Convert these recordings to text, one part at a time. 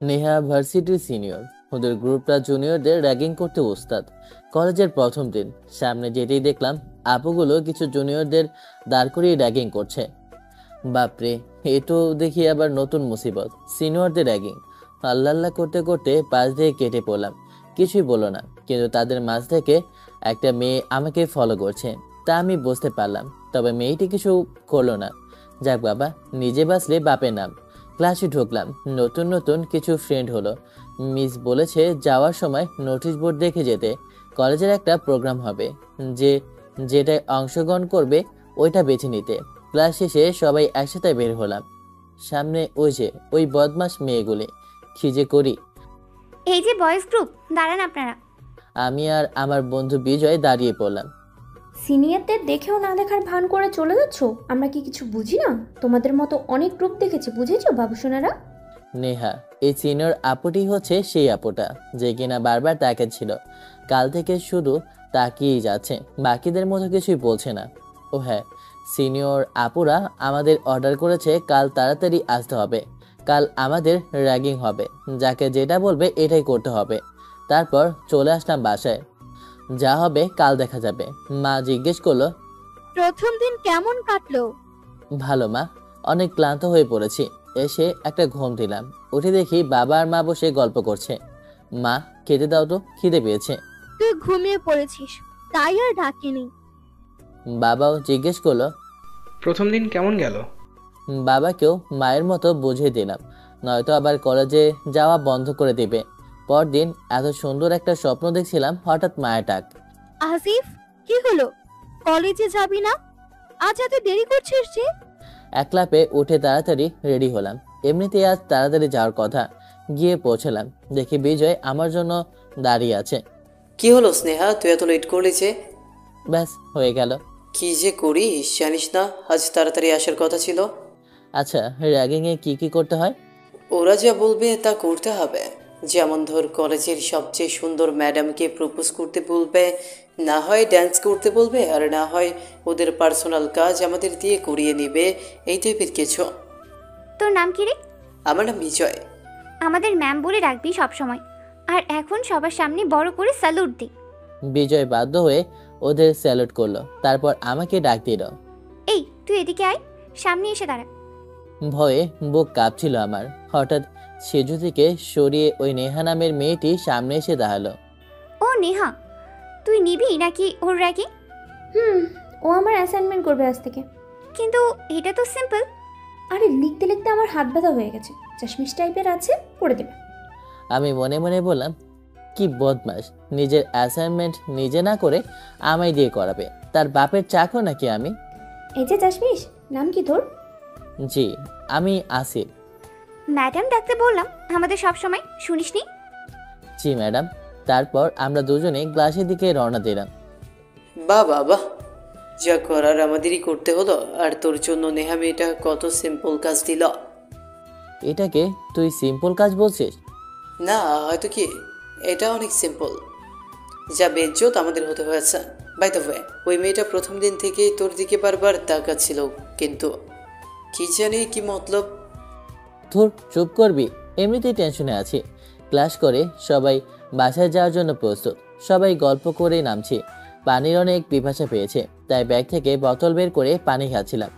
নেহা ভার্সিটির সিনিয়র, ওদের গ্রুপটা জুনিয়রদের র্যাগিং করতে ওস্তাদ। কলেজের প্রথম দিন, সামনে যেতেই দেখলাম আপুগুলো কিছু জুনিয়রদের দাঁড় করিয়ে র্যাগিং করছে। বাপরে, এ তো দেখি আবার নতুন মুসিবত, সিনিয়রদের র্যাগিং। আল্লাহ আল্লাহ করতে করতে পাশ দিয়ে কেটে পড়লাম। কিছুই বললো না, কিন্তু তাদের মাঝ থেকে একটা মেয়ে আমাকে ফলো করছে, তা আমি বুঝতে পারলাম। তবে মেয়েটি কিছু করলো না। যাক বাবা, নিজে বাঁচলে বাপের নাম। ক্লাসে ঢুকলাম, নতুন নতুন কিছু ফ্রেন্ড হলো। মিস বলেছে যাওয়ার সময় নোটিশ বোর্ড দেখে যেতে। কলেজের একটা প্রোগ্রাম হবে, যে যেটায় অংশগ্রহণ করবে ওইটা বেছে নিতে। ক্লাস শেষে সবাই একসাথে বের হলাম। সামনে ওই বদমাস মেয়েগুলি, কি যে করি। এই যে বয়েজ গ্রুপ, দাঁড়ান আপনারা। আমি আর আমার বন্ধু বিজয় দাঁড়িয়ে পড়লাম। সিনিয়রদের দেখেও না দেখার ভান করে চলে যাচ্ছ? আমরা কি কিছু বুঝি না? তোমাদের মতো অনেক গ্রুপ দেখেছি, বুঝেছো বাবুসোনারা? নেহা, এই সিনিয়র আপুটি হচ্ছে সেই আপুটা যে কিনা বারবার তাকাচ্ছিল। কাল থেকে শুধু তাকিয়েই যাচ্ছে, বাকিদের মতো কিছুই বলছে না। ও হ্যাঁ, সিনিয়র আপুরা আমাদের অর্ডার করেছে কাল তাড়াতাড়ি আসতে হবে। কাল আমাদের র্যাগিং হবে, যাকে যেটা বলবে এটাই করতে হবে। তারপর চলে আসলাম বাসায়। যা হবে কাল দেখা যাবে। মা জিজ্ঞেস করলো, প্রথম দিন কেমন কাটলো? ভালো মা, অনেক ক্লান্ত হয়ে পড়েছি। এসে একটা ঘুম দিলাম, উঠে দেখি বাবা আর মা বসে গল্প করছে। মা, খেতে দাও তো, খিদে পেয়েছে। তুই ঘুমিয়ে পড়েছিস, তাই আর ডাকিনি। বাবাও জিজ্ঞেস করলো। প্রথম দিন কেমন গেল? বাবাকেও মায়ের মতো বুঝিয়ে দিলাম, নয়তো আবার কলেজে যাওয়া বন্ধ করে দিবে। পরদিন এত সুন্দর একটা স্বপ্ন দেখছিলাম, হঠাৎ মায়ের ডাক। আসিফ, কি হলো? কলেজে যাবি না? আজ এত দেরি করছিস যে? এক লাফে উঠে তাড়াতাড়ি রেডি হলাম। এমনিতেই আজ তাড়াতাড়ি যাওয়ার কথা। গিয়ে পৌঁছলাম, দেখি বিজয় আমার জন্য দাঁড়িয়ে আছে। কি হলো স্নেহা, তুই এত লেট করলি যে? ব্যাস, হয়ে গেল। কি যে করিস জানিস না, আজ তাড়াতাড়ি আসার কথা ছিল। আচ্ছা, র্যাগিংয়ে কি কি করতে হয়? ওরা যা বলবে তা করতে হবে। যেমন ধর, কলেজের সবচেয়ে সুন্দর ম্যাডামকে প্রপোজ করতে বলবে, না হয় ড্যান্স করতে বলবে, আর না হয় ওদের পার্সোনাল কাজ আমাদের দিয়ে করিয়ে নেবে, এই টাইপের কিছু। তোর নাম কি রে? আমার নাম বিজয়। আমাদের ম্যাম বলে রাখবি সব সময়। আর এখন সবার সামনে বড় করে স্যালুট দে। বিজয় বাধ্য হয়ে ওদের স্যালুট করলো, তারপর আমাকে ডাক দিল। এই, তুই এদিকে আয়, সামনে এসে দাঁড়া। ভয়ে বুক কাঁপছিল আমার। হঠাৎ সেজু থেকে সরিয়ে ওই নেহা নামের মেয়েটি সামনে এসে দাঁড়ালো। ও নেহা, তুই নিবি নাকি ওর র্যাগিং? ও আমার অ্যাসাইনমেন্ট করবে আজ থেকে। কিন্তু এটা তো সিম্পল। আরে লিখতে লিখতে আমার হাত ব্যথা হয়ে গেছে, চাশমিশ টাইপের আছে, করে দেবে। আমি মনে মনে বললাম, কি বদমাস, নিজের অ্যাসাইনমেন্ট নিজে না করে আমায় দিয়ে করাবে। তার বাপের চাকর নাকি আমি? এই যে চাশমিশ, নাম কি তোর? জি, আমি আসিফ। ম্যাডাম ডাকতে বললাম আমাদের সব সময়, শুনিসনি? জি ম্যাডাম। তারপর আমরা দুজনে ক্লাসের দিকে রওনা দিলাম। বাহ বাহ বাহ, যা করার আমাদেরই করতে হলো। আর তোর জন্য নেহা মেয়েটা কত সিম্পল কাজ দিল। এটাকে তুই সিম্পল কাজ বলছিস? না, হয়তো কি, এটা অনেক সিম্পল। যা বেজ্জত আমাদের হতে হয়েছে। বাই দ্য ওয়ে, ওই মেয়েটা প্রথম দিন থেকেই তোর দিকে বারবার তাকাচ্ছিল, কিন্তু কি জানি কি মতলব। ধুর, চুপ করবি, এমনিতেই টেনশনে আছি। ক্লাস করে সবাই বাসায় যাওয়ার জন্য প্রস্তুত, সবাই গল্প করেই নামছি। পানির অনেক পিপাসা পেয়েছে, তাই ব্যাগ থেকে বোতল বের করে পানি খাচ্ছিলাম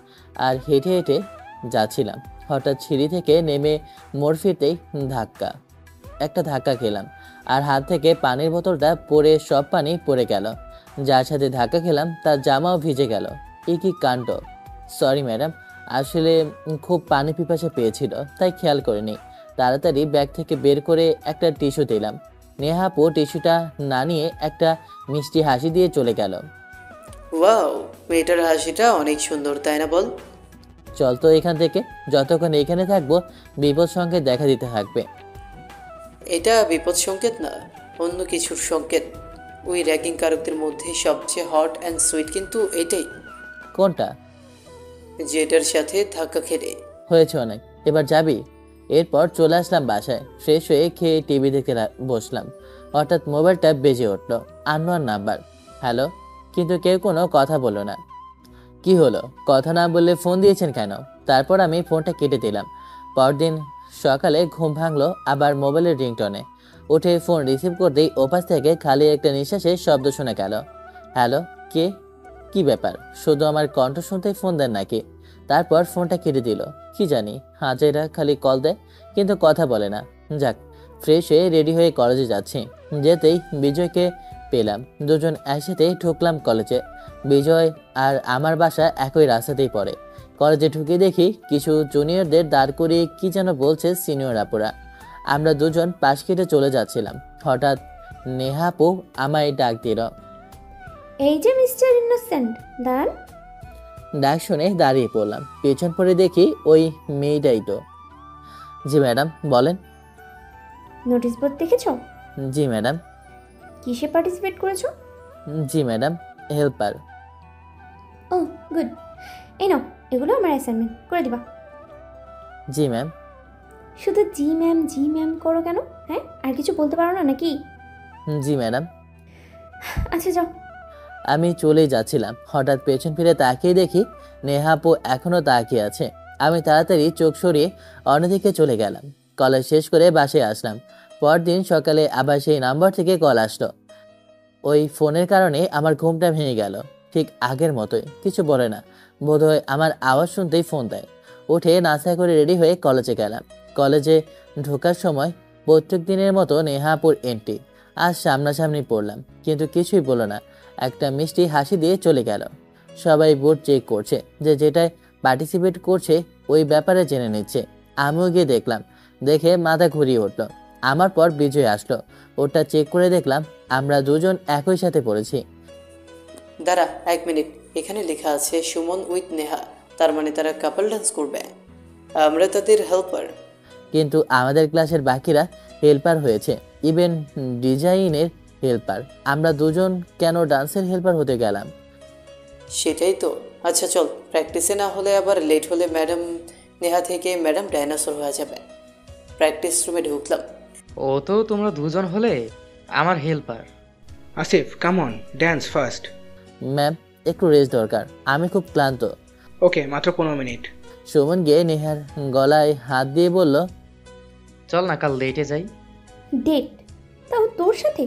আর হেঁটে হেঁটে যাচ্ছিলাম। হঠাৎ সিঁড়ি থেকে নেমে মোড় ফিরতেই একটা ধাক্কা খেলাম, আর হাত থেকে পানির বোতলটা পড়ে সব পানি পড়ে গেল। যার সাথে ধাক্কা খেলাম তার জামাও ভিজে গেল। এ কি কাণ্ড! সরি ম্যাডাম, আসলে খুব পানি পিপাসা পেয়েছিল, তাই খেয়াল করিনি। তাড়াতাড়ি ব্যাগ থেকে বের করে একটা টিস্যু দিলাম। নেহা আপু টিস্যুটা না নিয়ে একটা মিষ্টি হাসি দিয়ে চলে গেল। ওয়াও, মেয়েটার হাসিটা অনেক সুন্দর, তাই না বল? চল তো এখান থেকে, যতক্ষণ এখানে থাকবো বিপদ সঙ্গে দেখা দিতে থাকবে। এটা বিপদ সংকেত না, অন্য কিছুর সংকেত। ওই র্যাগিং কারকদের মধ্যে সবচেয়ে হট অ্যান্ড সুইট কিন্তু এটাই, কোনটা? যেটার সাথে ধাক্কা খেলে। হয়েছে অনেক, এবার যাবি? এরপর চলে আসলাম বাসায়, ফ্রেশ হয়ে খেয়ে টিভি দেখে বসলাম। হঠাৎ মোবাইলটা বেজে উঠলো, আননোয়ার নাম্বার। হ্যালো, কিন্তু কেউ কোনো কথা বললো না। কি হলো, কথা না বললে ফোন দিয়েছেন কেন? তারপর আমি ফোনটা কেটে দিলাম। পরদিন সকালে ঘুম ভাঙলো আবার মোবাইলের রিংটনে। উঠে ফোন রিসিভ করতেই ওপাশ থেকে খালি একটা নিঃশ্বাসের শব্দ শোনা গেল। হ্যালো, কে? কি ব্যাপার, শুধু আমার কণ্ঠ শুনতেই ফোন দেন নাকি? তারপর ফোনটা কেটে দিল। কি জানি, হাজেরা খালি কল দেয় কিন্তু কথা বলে না। যাক, ফ্রেশ হয়ে রেডি হয়ে কলেজে যাচ্ছি। যেতেই বিজয়কে পেলাম। দুজন একসাথে ঢুকলাম কলেজে। বিজয় আর আমার বাসা একই রাস্তাতেই পড়ে। কলেজে ঢুকে দেখি কিছু জুনিয়রদের দাঁড় করিয়ে কি যেন বলছে সিনিয়র আপুরা। আমরা দুজন পাশ কেটে চলে যাচ্ছিলাম। হঠাৎ নেহা আপু আমায় ডাক দিল। এই যে মিস্টার ইনোসেন্ট, দাঁড়ান। ডাক শুনে দাঁড়িয়ে পড়লাম। পেছন পরে দেখি ওই মেয়েটাই তো। জি ম্যাডাম, বলেন। নোটিশ বোর্ড দেখেছো? জি ম্যাডাম। কিসে পার্টিসিপেট করেছো? জি ম্যাডাম, হেল্পার। ও গুড। এই নাও, এগুলো আমার অ্যাসাইনমেন্ট, করে দিবা। জি ম্যাম। শুধু জি ম্যাম করো কেন? হ্যাঁ, আর কিছু বলতে পারো না নাকি? জি ম্যাডাম। আচ্ছা যাও। আমি চলেই যাচ্ছিলাম, হঠাৎ পেছন ফিরে তাকিয়ে দেখি নেহা আপু এখনও তাকিয়ে আছে। আমি তাড়াতাড়ি চোখ সরিয়ে অন্যদিকে চলে গেলাম। কলেজ শেষ করে বাসায় আসলাম। পরদিন সকালে আবার সেই নাম্বার থেকে কল আসলো। ওই ফোনের কারণে আমার ঘুমটা ভেঙে গেল। ঠিক আগের মতোই, কিছু বলে না, বোধহয় আমার আওয়াজ শুনতেই ফোন দেয়। উঠে নাস্তা করে রেডি হয়ে কলেজে গেলাম। কলেজে ঢোকার সময় প্রত্যেক দিনের মতো নেহা আপুর এন্ট্রি। আজ সামনাসামনি পড়লাম, কিন্তু কিছুই বলল না। একটা মিষ্টি হাসি দিয়ে চলে গেল। সবাই বোর্ড চেক করছে, যে যেটায় পার্টিসিপেট করছে ওই ব্যাপারে জেনে নিচ্ছে। আমিও গিয়ে দেখলাম, দেখে মাথা ঘুরিয়ে উঠল। আমার পর বিজয় আসলো। ওটা চেক করে দেখলাম আমরা দুজন একই সাথে পড়েছি। দাঁড়া 1 মিনিট, এখানে লেখা আছে সুমন উইথ নেহা, তার মানে তারা কাপল ডান্স করবে। আমরা তাদের হেল্পার। কিন্তু আমাদের ক্লাসের বাকিরা হেল্পার হয়েছে, ইভেন ডিজাইনের হেল্পার। আমরা দুজন কেন ডান্সের হেল্পার হতে গেলাম? সেটাই তো। আচ্ছা চল, প্র্যাকটিসে না হলে আবার লেট হলে ম্যাডাম নেহা থেকে ম্যাডাম ডাইনোসর হয়ে যাবে। প্র্যাকটিস রুমে ঢুকলাম। ও তো তোমরা দুজন হলে আমার helper. Asif, come on, dance first. Ma'am, একটু রেস্ট দরকার, আমি খুব ক্লান্ত। ওকে, মাত্র 15 মিনিট। সুমন গিয়ে নেহার গলায় হাত দিয়ে বলল, চল না, কাল লেটে যাই। ডেট? তাও তোর সাথে?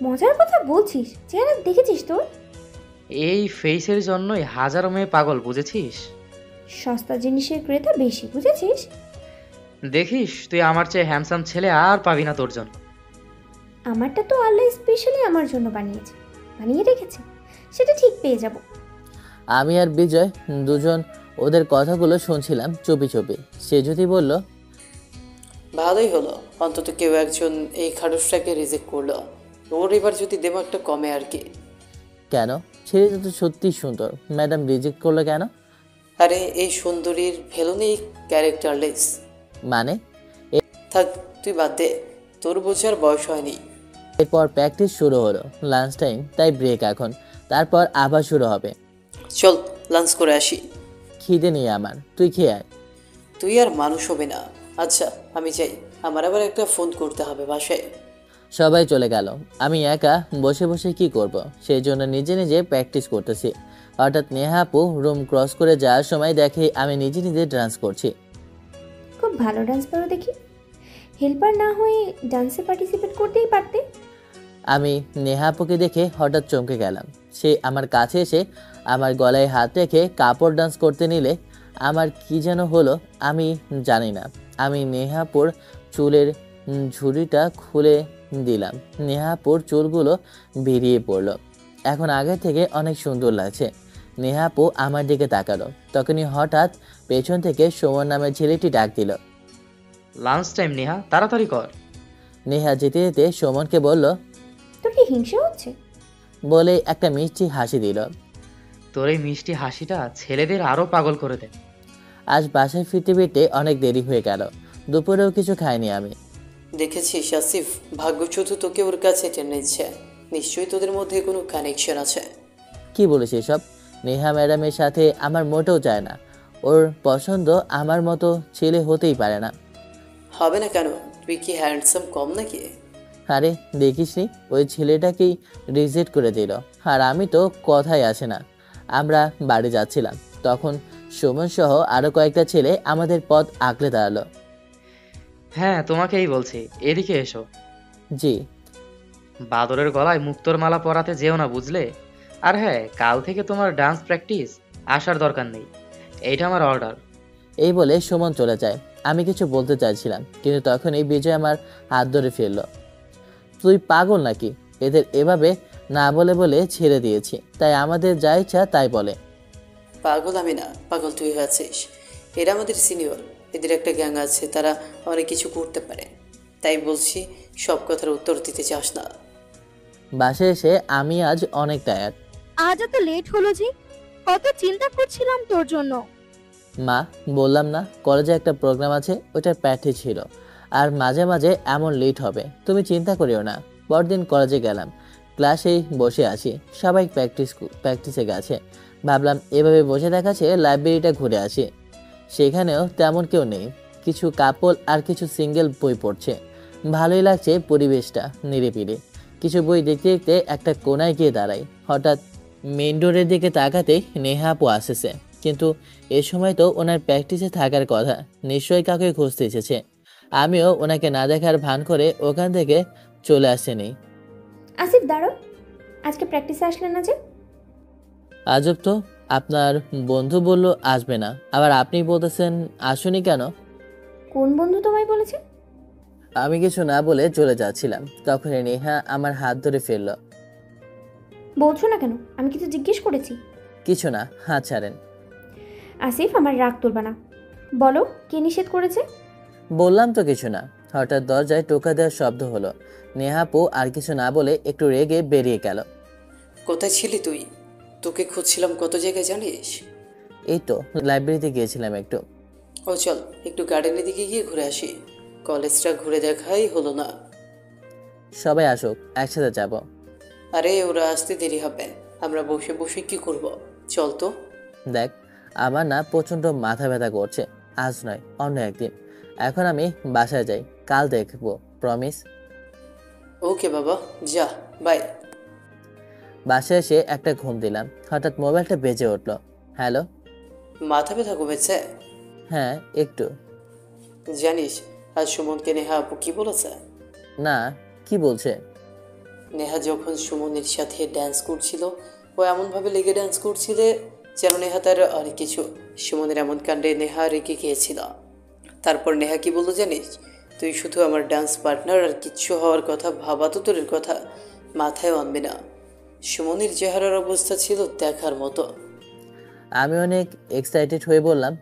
মজার কথা বলছিস? চেহারা দেখেছিস তোর? এই ফেসের জন্যই হাজারো মেয়ে পাগল, বুঝেছিস? সস্তা জিনিসের ক্রেতা বেশি, বুঝেছিস? দেখিস, তুই আমার চেয়ে হ্যান্ডসাম ছেলে আর পাবি না তোর জন্য। আমারটা তো আল্লাহ স্পেশালি আমার জন্য বানিয়ে রেখেছে, সেটা ঠিক পেয়ে যাব। আমি আর বিজয় দুজন ওদের কথাগুলো শুনছিলাম চুপি চুপি। সে যদি বলল, ভালোই হলো, অন্তত কেউ একজন এই খাডুসটাকে রিজেক্ট করলো। ওর এবার যদি দেমাগটা কমে আর কি। কেন? ছেলেটা তো সত্যিই সুন্দর, ম্যাডাম রিজেক্ট করলো কেন? আরে এই সুন্দরীর ভেলোনি ক্যারেক্টারলেস। মানে? থাক, তুই বাদ দে, তোর বোঝার বয়স হয়নি। এরপর প্র্যাকটিস শুরু হলো। লাঞ্চ টাইম, তাই ব্রেক এখন। তারপর আবার শুরু হবে। চল লাঞ্চ করে আসি। খিদে নেই আমার, তুই খেয়ে আয়। তুই আর মানুষ হবে না। আচ্ছা আমি যাই, আমার আবার একটা ফোন করতে হবে বাসায়। সবাই চলে গেল। আমি একা বসে বসে কি করব, সেই জন্য নিজে নিজে প্র্যাকটিস করতেছি। হঠাৎ নেহা আপু রুম ক্রস করে যাওয়ার সময় দেখে আমি নিজে নিজে ডান্স করছি। খুব ভালো ডান্স করো দেখি। হেল্পার না হয়ে ডান্সে পার্টিসিপেট করতেই পারতে। আমি নেহা আপুকে দেখে হঠাৎ চমকে গেলাম। সে আমার কাছে এসে আমার গলায় হাত রেখে কাপড় ডান্স করতে নিলে আমার কি যেন হলো, আমি জানি না। আমি নেহা আপুর চুলের ঝুড়িটা খুলে দিলাম। নেহা আপুর চুলগুলো বেরিয়ে পড়লো। এখন আগে থেকে অনেক সুন্দর লাগছে। নেহা আপু আমার দিকে তাকালো। তখনই হঠাৎ পেছন থেকে সুমন নামের ছেলেটি ডাক দিল, লাঞ্চ টাইম নেহা, তাড়াতাড়ি কর। নেহা যেতে যেতে সুমনকে বলল, তোর কি হিংসে হচ্ছে? বলে একটা মিষ্টি হাসি দিল। তোর এই মিষ্টি হাসিটা ছেলেদের আরো পাগল করে দেয়। আজ বাসায় ফিরতে ফিরতে অনেক দেরি হয়ে গেল। দুপুরেও কিছু খাইনি আমি। দেখেছিস আসিফ, ভাগ্যচ্যুত তোকে ওর কাছে টেনে নিচ্ছে। নিশ্চয়ই তোদের মধ্যে কোনো কানেকশন আছে। কি বলেছে সব? নেহা ম্যাডামের সাথে আমার মোটেও চায় না। ওর পছন্দ আমার মতো ছেলে হতেই পারে না। হবে না কেন? তুই কি হ্যান্ডসাম কম নাকি? আরে দেখিসনি, ওই ছেলেটাকেই রিজেক্ট করে দিল। আর আমি তো কথাই আসে না। আমরা বাড়ি যাচ্ছিলাম, তখন সুমন সহ আরও কয়েকটা ছেলে আমাদের পথ আঁকড়ে দাঁড়ালো। হ্যাঁ, তোমাকেই বলছি, এদিকে এসো। জি। বাদরের গলায় মুক্তোর মালা পরাতে যেও না, বুঝলে? আর হ্যাঁ, কাল থেকে তোমার ডান্স প্র্যাকটিস আসার দরকার নেই। এইটা আমার অর্ডার। এই বলে সুমন চলে যায়। আমি কিছু বলতে চাইছিলাম, কিন্তু তখনই বিজয় আমার হাত ধরে ফেলল। তুই পাগল নাকি? এদের এভাবে না বলে বলে ছেড়ে দিয়েছি, তাই আমাদের যা ইচ্ছা তাই বলে। পাগল আমি না, পাগল তুই হয়েছিস। এরা আমাদের সিনিয়র, এদের একটা গ্যাং আছে, তারা অনেক কিছু করতে পারে। তাই বলছি, সব কথার উত্তর দিতে চাস না। বাসায় এসে আমি আজ অনেক টায়ার্ড। আজ এত লেট হলো যে, কত চিন্তা করছিলাম তোর জন্য। মা, বললাম না কলেজে একটা প্রোগ্রাম আছে, ওইটার প্র্যাকটিস ছিল, আর মাঝে মাঝে এমন লেট হবে, তুমি চিন্তা করিও না। পরদিন কলেজে গেলাম, ক্লাসেই বসে আছি, সবাই প্র্যাকটিসে গেছে। ভাবলাম এভাবে বসে দেখাচ্ছে লাইব্রেরিটা ঘুরে আসি। সেখানেও তেমন কেউ নেই, কিছু কাপল আর কিছু সিঙ্গেল বই পড়ছে। ভালোই লাগছে পরিবেশটা, নিরিবিলি। কিছু বই দেখতে দেখতে একটা কোনায় গিয়ে দাঁড়াই। হঠাৎ মেইন ডোরের দিকে তাকাতেই নেহা আপু আসেছে, কিন্তু এ সময় তো ওনার প্র্যাকটিসে থাকার কথা, নিশ্চয়ই কাউকে খুঁজতে এসেছে। আমিও ওনাকে না দেখার ভান করে ওখান থেকে চলে আসেনি। আসিফ দাঁড়াও, আজকে প্র্যাকটিসে আসলে না যে? আজব তো, আপনার বন্ধু বলল আসবে না, আবার আপনি বলতেছেন আসুনি কেন? কোন বন্ধু তোমায় বলেছে? আমি কিছু না বলে চলে যাচ্ছিলাম, তখনই নেহা আমার হাত ধরে ফেলল। বলছো না কেন? আমি কিছু জিজ্ঞেস করেছি? কিছু না, হাত ছাড়েন। আসিফ, আমার রাগ তুলবা না। বলো, কে নিষেধ করেছে? বললাম তো কিছু না। হঠাৎ দরজায় টোকা দেওয়ার শব্দ হলো। নেহা আপু আর কিছু না বলে একটু রেগে বেরিয়ে গেল। কোথায় ছিলি তুই? তোকে খুঁজছিলাম কত জায়গায়, জানিস? এই তো লাইব্রেরিতে গিয়েছিলাম একটু। ও চল, একটু গার্ডেনের দিকে গিয়ে ঘুরে আসি। কলেজটা ঘুরে দেখাই হলো না। সবাই আসুক, একসাথে যাব। আরে ওরা আসতে দেরি হবে, আমরা বসে বসে কি করব? চল তো। দেখ, আমার না প্রচণ্ড মাথা ব্যথা করছে, আজ নয় অন্য একদিন। এখন আমি বাসায় যাই, কাল দেখবো, প্রমিস। ওকে বাবা, যা, বাই। বাসায় এসে একটা ঘুম দিলাম, হঠাৎ মোবাইলটা বেজে উঠলো। হ্যালো। মাথা ব্যথা কমেছে? হ্যাঁ একটু। জানিস আজ সুমনকে নেহা আপু কি বলেছে? না, কি বলছে? নেহা যখন সুমনের সাথে ড্যান্স করছিল, ও এমনভাবে লেগে ড্যান্স করছিলে যেন নেহা তার অনেক কিছু। সুমনের এমন কাণ্ডে নেহা রেগে গিয়েছিল। তারপর নেহা কি বললো জানিস? তুই শুধু আমার ডান্স পার্টনার, আর কিচ্ছু হওয়ার কথা ভাবা তো দূরের কথা, মাথায় আনবে না। সুমনের চেহারার অবস্থা ছিল দেখার মতো। আমি অনেক এক্সাইটেড হয়ে বললাম,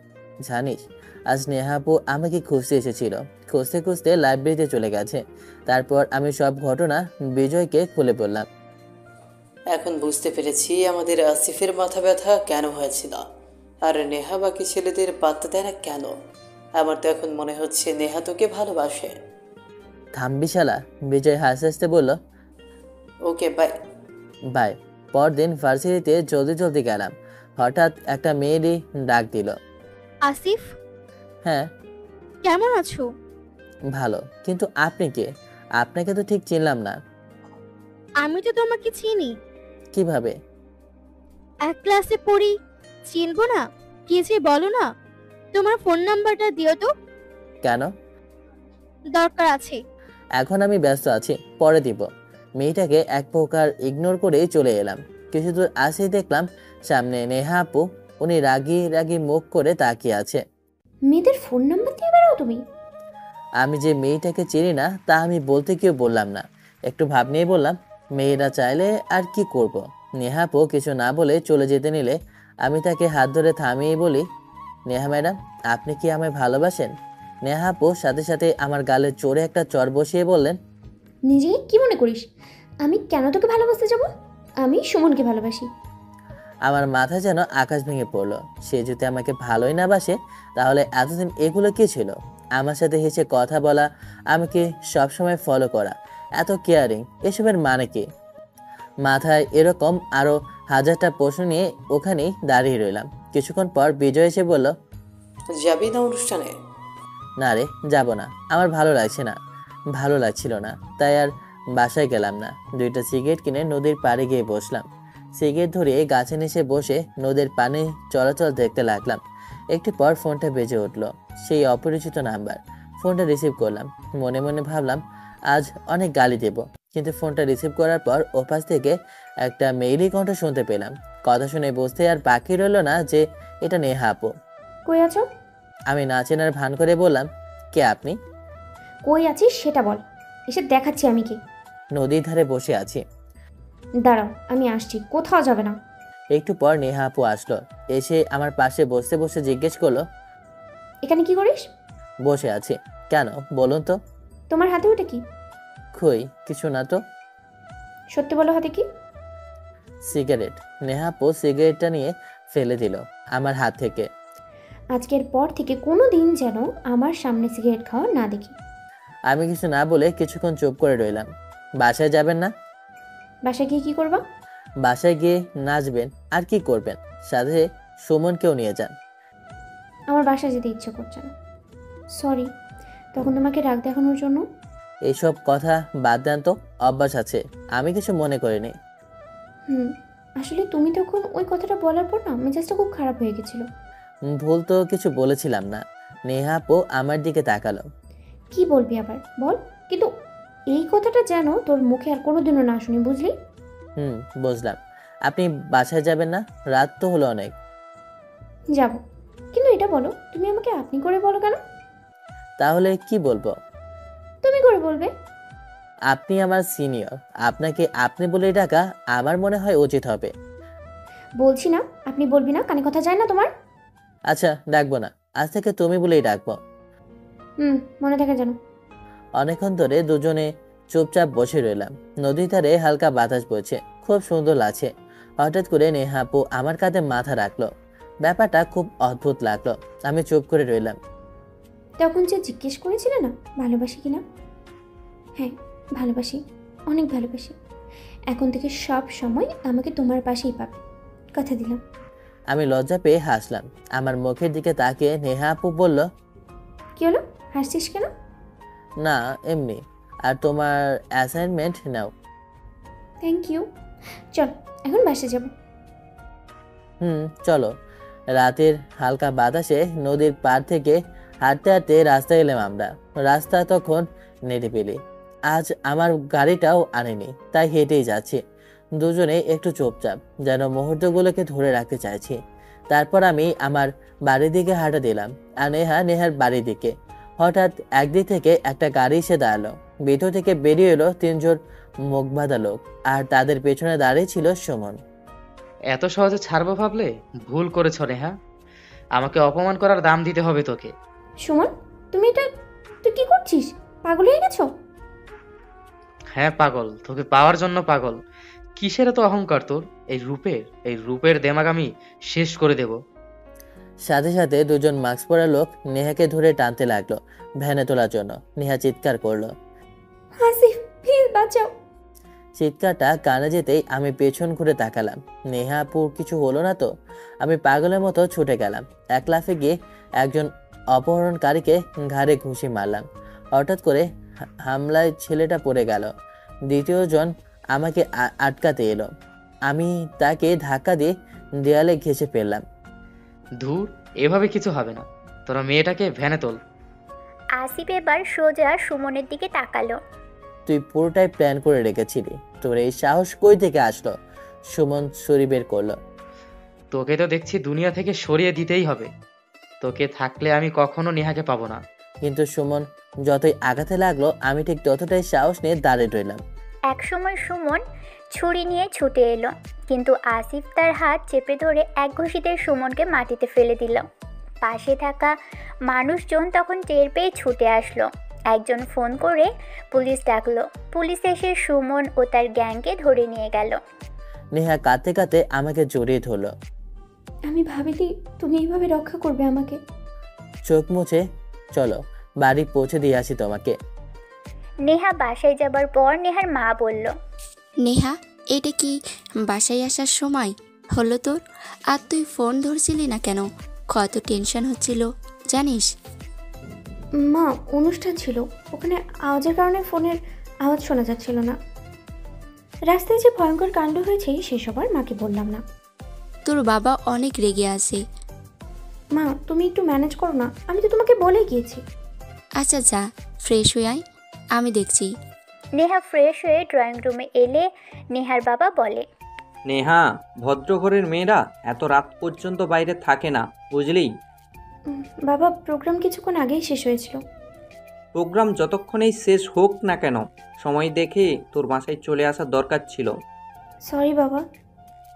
জানিস আজ নেহা আপু আমাকে খুঁজতে এসেছিল, খুঁজতে খুঁজতে লাইব্রেরিতে চলে গেছে। তারপর আমি সব ঘটনা বিজয়কে খুলে বললাম। এখন বুঝতে পেরেছি আমাদের আসিফের মাথা ব্যথা কেন হয়েছিল, আর নেহা বাকি ছেলেদের পাত্তা দেয় না কেন। আমার তো এখন মনে হচ্ছে নেহা তোকে ভালোবাসে। থামবি শালা, বিজয় হাসতে হাসতে বলল। Okay bye. বাই। পরদিন ভার্সিটিতে জলদি জলদি গেলাম, হঠাৎ একটা মেয়েরই ডাক দিল। আসিফ, হ্যাঁ। কেমন আছো? ভালো, কিন্তু আপনি কে? আপনাকে তো ঠিক চিনলাম না। আমি তো তোমাকে চিনি, কিভাবে? এক ক্লাসে পড়ি, চিনবো না? কি যে বলো না। তোমার ফোন নাম্বারটা দিও তো, কেন? দরকার আছে। এখন আমি ব্যস্ত আছি, পরে দিব। মেয়েটাকে এক প্রকার ইগনোর করেই চলে এলাম। কিছু দূর আসেই দেখলাম সামনে নেহা আপু। উনি রাগি রাগি মুখ করে তাকিয়ে আছে। মেয়েদের ফোন নাম্বার দিয়ে বেড়াও তুমি? আমি যে মেয়েটাকে চিনি না তা আমি বলতে কেউ বললাম না, একটু ভাব নিয়ে বললাম, মেয়েরা চাইলে আর কি করব। নেহা আপু কিছু না বলে চলে যেতে নিলে আমি তাকে হাত ধরে থামিয়ে বলি, নেহা ম্যাডাম, আপনি কি আমায় ভালোবাসেন? নেহা আপু সাথে সাথে আমার গালে চড়ে একটা চড় বসিয়ে বললেন, নিজেকে কি মনে করিস? আমি কেন তোকে ভালোবাসতে যাব? আমি সুমনকে ভালোবাসি। আমার মাথা যেন আকাশ ভেঙে পড়লো। সে যদি আমাকে ভালোই না বাসে, তাহলে এতদিন এগুলো কি ছিল? আমার সাথে হেসে কথা বলা, আমাকে সবসময় ফলো করা, এত কেয়ারিং, এসবের মানে কি? মাথায় এরকম আরও হাজারটা প্রশ্ন নিয়ে ওখানেই দাঁড়িয়ে রইলাম। কিছুক্ষণ পর বিজয় এসে বলল, যাবি না অনুষ্ঠানে? না রে, যাব না, আমার ভালো লাগছে না। ভালো লাগছিল না, তাই আর বাসায় গেলাম না। 2টা সিগারেট কিনে নদীর পাড়ে গিয়ে বসলাম। সিগারেট ধরিয়ে গাছে নিচে বসে নদীর পানি চলাচল দেখতে লাগলাম। একটু পর ফোনটা বেজে উঠল, সেই অপরিচিত নাম্বার। ফোনটা রিসিভ করলাম। মনে মনে ভাবলাম আজ অনেক গালি দেব, কিন্তু ফোনটা রিসিভ করার পর ওপাশ থেকে একটা মেইলি কণ্ঠ শুনতে পেলাম। কথা শুনে বুঝতে আর বাকি রইল না যে এটা নেহা আপু। কই আছো? আমি না চেনার ভান করে বললাম, কে আপনি? কই আছিস সেটা বল, এসে দেখাচ্ছি আমি কি। নদীর ধারে বসে আছি। দাঁড়াও, আমি আসছি, কোথাও যাবে না। একটু পর নেহা আপু আসলো। এসে আমার পাশে বসতে বসে জিজ্ঞেস করলো, এখানে কি করিস? বসে আছি। কেন বলুন তো? তোমার হাতে ওটা কি? কই কিছু না তো। সত্যি বলো, হাতে কি? সিগারেট। নেহা আপু সিগারেটটা নিয়ে ফেলে দিল আমার হাত থেকে। আজকের পর থেকে কোনো দিন যেন আমার সামনে সিগারেট খাওয়া না দেখি। আমি কিছু না বলে কিছুক্ষণ চুপ করে রইলাম। বাসায় যাবেন না? বাসায় গিয়ে কি করবা? বাসায় গিয়ে নাচবেন আর কি করবেন, সাথে সুমনকেও নিয়ে যান। আমার বাসায় যেতে ইচ্ছে করছে না, সরি তখন তোমাকে রাগ দেখানোর জন্য। এইসব কথা বাদ দেন তো, অভ্যাস আছে, আমি কিছু মনে করিনি। আসলে তুমি তখন ওই কথাটা বলার পর না মেজাজটা খুব খারাপ হয়ে গেছিল। ভুল তো কিছু বলেছিলাম না। নেহা আপু আমার দিকে তাকালো। কি বলবি আবার বল, কিন্তু এই কথাটা যেন তোর মুখে আর কোনোদিনও না শুনি, বুঝলি? বুঝলাম। আপনি বাসায় যাবেন না? রাত তো হলো অনেক। যাব, কিন্তু এটা বলো তুমি আমাকে আপনি করে বলো কেন? তাহলে কি বলবো? তুমি করে বলবে। আপনি আমার সিনিয়র, আপনাকে আপনি বলে ডাকা আমার মনে হয় উচিত হবে। বলছি না আপনি বলবি না, কানে কথা যায় না তোমার? আচ্ছা ডাকবো না, আজ থেকে তুমি বলেই ডাকবো। মনে থাকে জানো। অনেকক্ষণ ধরে দুজনে চুপচাপ বসে রইলাম। নদীর ধারে হালকা বাতাস বইছে, খুব সুন্দর লাগছে। হঠাৎ করে নেহা আপু আমার কাঁধে মাথা রাখলো। ব্যাপারটা খুব অদ্ভুত লাগলো। আমি চুপ করে রইলাম। তখন যে জিজ্ঞেস করেছিলে না ভালোবাসি কিনা, হ্যাঁ ভালোবাসি, অনেক ভালোবাসি। এখন থেকে সব সময় আমাকে তোমার পাশেই পাবে, কথা দিলাম। আমি লজ্জা পেয়ে হাসলাম। আমার মুখের দিকে তাকিয়ে নেহা আপু বলল, কি হলো, হাসছিস কেন? না এমনি। আর তোমার অ্যাসাইনমেন্ট নাও। Thank you. চল এখন বাসে যাব। চলো। রাতের হালকা বাতাসে নদীর পাড় থেকে হাঁটতে হাঁটতে রাস্তায় এলাম আমরা। রাস্তা তখন নিরিবিলি। আজ আমার গাড়িটাও আনেনি, তাই হেঁটেই যাচ্ছি। দুজনে একটু চুপচাপ, যেন মুহূর্তগুলোকে ধরে রাখতে চাইছি। তারপর আমি আমার বাড়ির দিকে হাঁটা দিলাম, আর নেহার বাড়ির দিকে। হঠাৎ একদিক থেকে একটা গাড়ি এসে দাঁড়ালো। ভিতর থেকে বেরিয়ে এলো তিনজন মুখ বাঁধা লোক, আর তাদের পেছনে দাঁড়িয়ে ছিল সুমন। এত সহজে ছাড়বো ভাবলে ভুল করেছ নেহা। আমাকে অপমান করার দাম দিতে হবে তোকে। সুমন, তুই কি করছিস? পাগল হয়ে গেছো? হ্যাঁ পাগল, তোকে পাওয়ার জন্য পাগল। কিসের এত অহংকার তোর? এই রূপের দেমাগ আমি শেষ করে দেব। সাথে সাথে দুজন মাস্ক পরা লোক নেহাকে ধরে টানতে লাগলো ভ্যানে তোলার জন্য। নেহা চিৎকার করলো, আসিফ প্লিজ বাঁচাও। চিৎকারটা কানে যেতেই আমি পেছন ঘুরে তাকালাম। নেহা আপুর কিছু হলো না তো? আমি পাগলের মতো ছুটে গেলাম। এক লাফে গিয়ে একজন অপহরণকারীকে ঘাড়ে ঘুষি মারলাম। হঠাৎ করে হামলায় ছেলেটা পড়ে গেল। দ্বিতীয়জন আমাকে আটকাতে এলো। আমি তাকে ধাক্কা দিয়ে দেয়ালে ঘেঁষে ফেললাম। ধুর, এভাবে কিছু হবে না। তোরা মেয়েটাকে ভ্যানে তোল। আসিফ এবার সোজা সুমনের দিকে তাকালো। তুই পুরোটাই প্ল্যান করে রেখেছিলি, তোর এই সাহস কই থেকে আসলো? সুমন ছুরি বের করলো। তোকে তো দেখছি দুনিয়া থেকে সরিয়ে দিতেই হবে। তোকে থাকলে আমি কখনো নেহাকে পাবো না। কিন্তু সুমন যতই আঘাতে লাগলো, আমি ঠিক ততটাই সাহস নিয়ে দাঁড়িয়ে রইলাম। একসময় সুমন ছুরি নিয়ে ছুটে এলো, কিন্তু আসিফ তার হাত চেপে ধরে এক ঘুষিতে সুমনকে মাটিতে ফেলে দিল। পাশে থাকা মানুষজন তখন টের পেয়ে ছুটে আসলো। একজন ফোন করে পুলিশ ডাকলো। পুলিশ এসে সুমন ও তার গ্যাংকে ধরে নিয়ে গেল। নেহা কাঁদতে কাঁদতে আমাকে জড়িয়ে ধরলো। আমি ভাবিনি তুমি এইভাবে রক্ষা করবে আমাকে। চোখ মুছে চলো, বাড়ি পৌঁছে দিয়ে আসি তোমাকে। নেহা বাসায় যাবার পর নেহার মা বলল, নেহা, এটা কি বাসায় আসার সময় হলো তোর? আর তুই ফোন ধরছিলি না কেন? কত টেনশন হচ্ছিল জানিস? মা, অনুষ্ঠান ছিল, ওখানে আওয়াজের কারণে ফোনের আওয়াজ শোনা যাচ্ছিল না। রাস্তায় যে ভয়ঙ্কর কাণ্ড হয়েছে সেসব আর মাকে বললাম না। তোর বাবা অনেক রেগে আছে। মা তুমি একটু ম্যানেজ করো না, আমি তো তোমাকে বলে গিয়েছি। আচ্ছা যা, ফ্রেশ হয়ে আয়, আমি দেখছি। নেহা ফ্রেশ হয়ে ড্রয়িং রুমে এলে নেহার বাবা বলে, নেহা, ভদ্রঘরের মেয়েরা এত রাত পর্যন্ত বাইরে থাকে না, বুঝলি? বাবা, প্রোগ্রাম কিছুক্ষণ আগেই শেষ হয়েছিল। প্রোগ্রাম যতক্ষণেই শেষ হোক না কেন, সময় দেখে তোর বাসায় চলে আসার দরকার ছিল। সরি বাবা।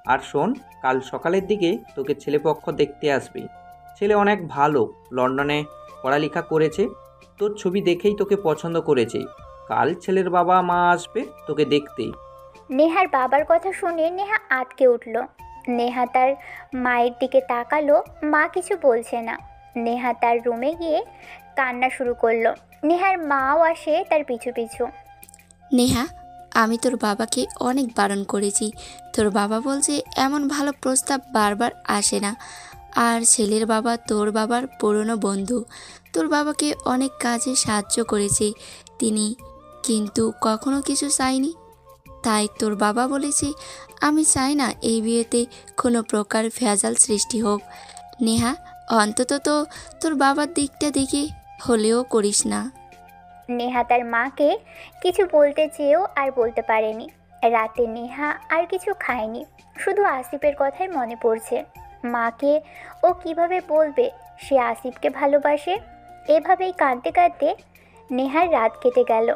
আর শোন, কাল সকালের দিকে তোকে ছেলেপক্ষ দেখতে আসবে। ছেলে অনেক ভালো, লন্ডনে পড়ালেখা করেছে। তোর ছবি দেখেই তোকে পছন্দ করেছে। কাল ছেলের বাবা মা আসবে তোকে দেখতে। নেহার বাবার কথা শুনে নেহা আটকে উঠল। নেহা তার মায়ের দিকে তাকালো, মা কিছু বলছে না। নেহা তার রুমে গিয়ে কান্না শুরু করলো। নেহার মাও আসে তার পিছু পিছু। নেহা, আমি তোর বাবাকে অনেক বারণ করেছি। তোর বাবা বলছে এমন ভালো প্রস্তাব বারবার আসে না। আর ছেলের বাবা তোর বাবার পুরনো বন্ধু, তোর বাবাকে অনেক কাজে সাহায্য করেছে তিনি, কিন্তু কখনো কিছু চাইনি। তাই তোর বাবা বলেছে, আমি চাই না এই বিয়েতে কোনো প্রকার ভেজাল সৃষ্টি হোক। নেহা, অন্তত তো তোর বাবার দিকটা দেখে হলেও করিস না। নেহা তার মাকে কিছু বলতে চেয়েও আর বলতে পারেনি। রাতে নেহা আর কিছু খায়নি, শুধু আসিফের কথাই মনে পড়ছে। মাকে ও কিভাবে বলবে সে আসিফকে ভালোবাসে? এভাবেই কাঁদতে কাঁদতে নেহার রাত কেটে গেল।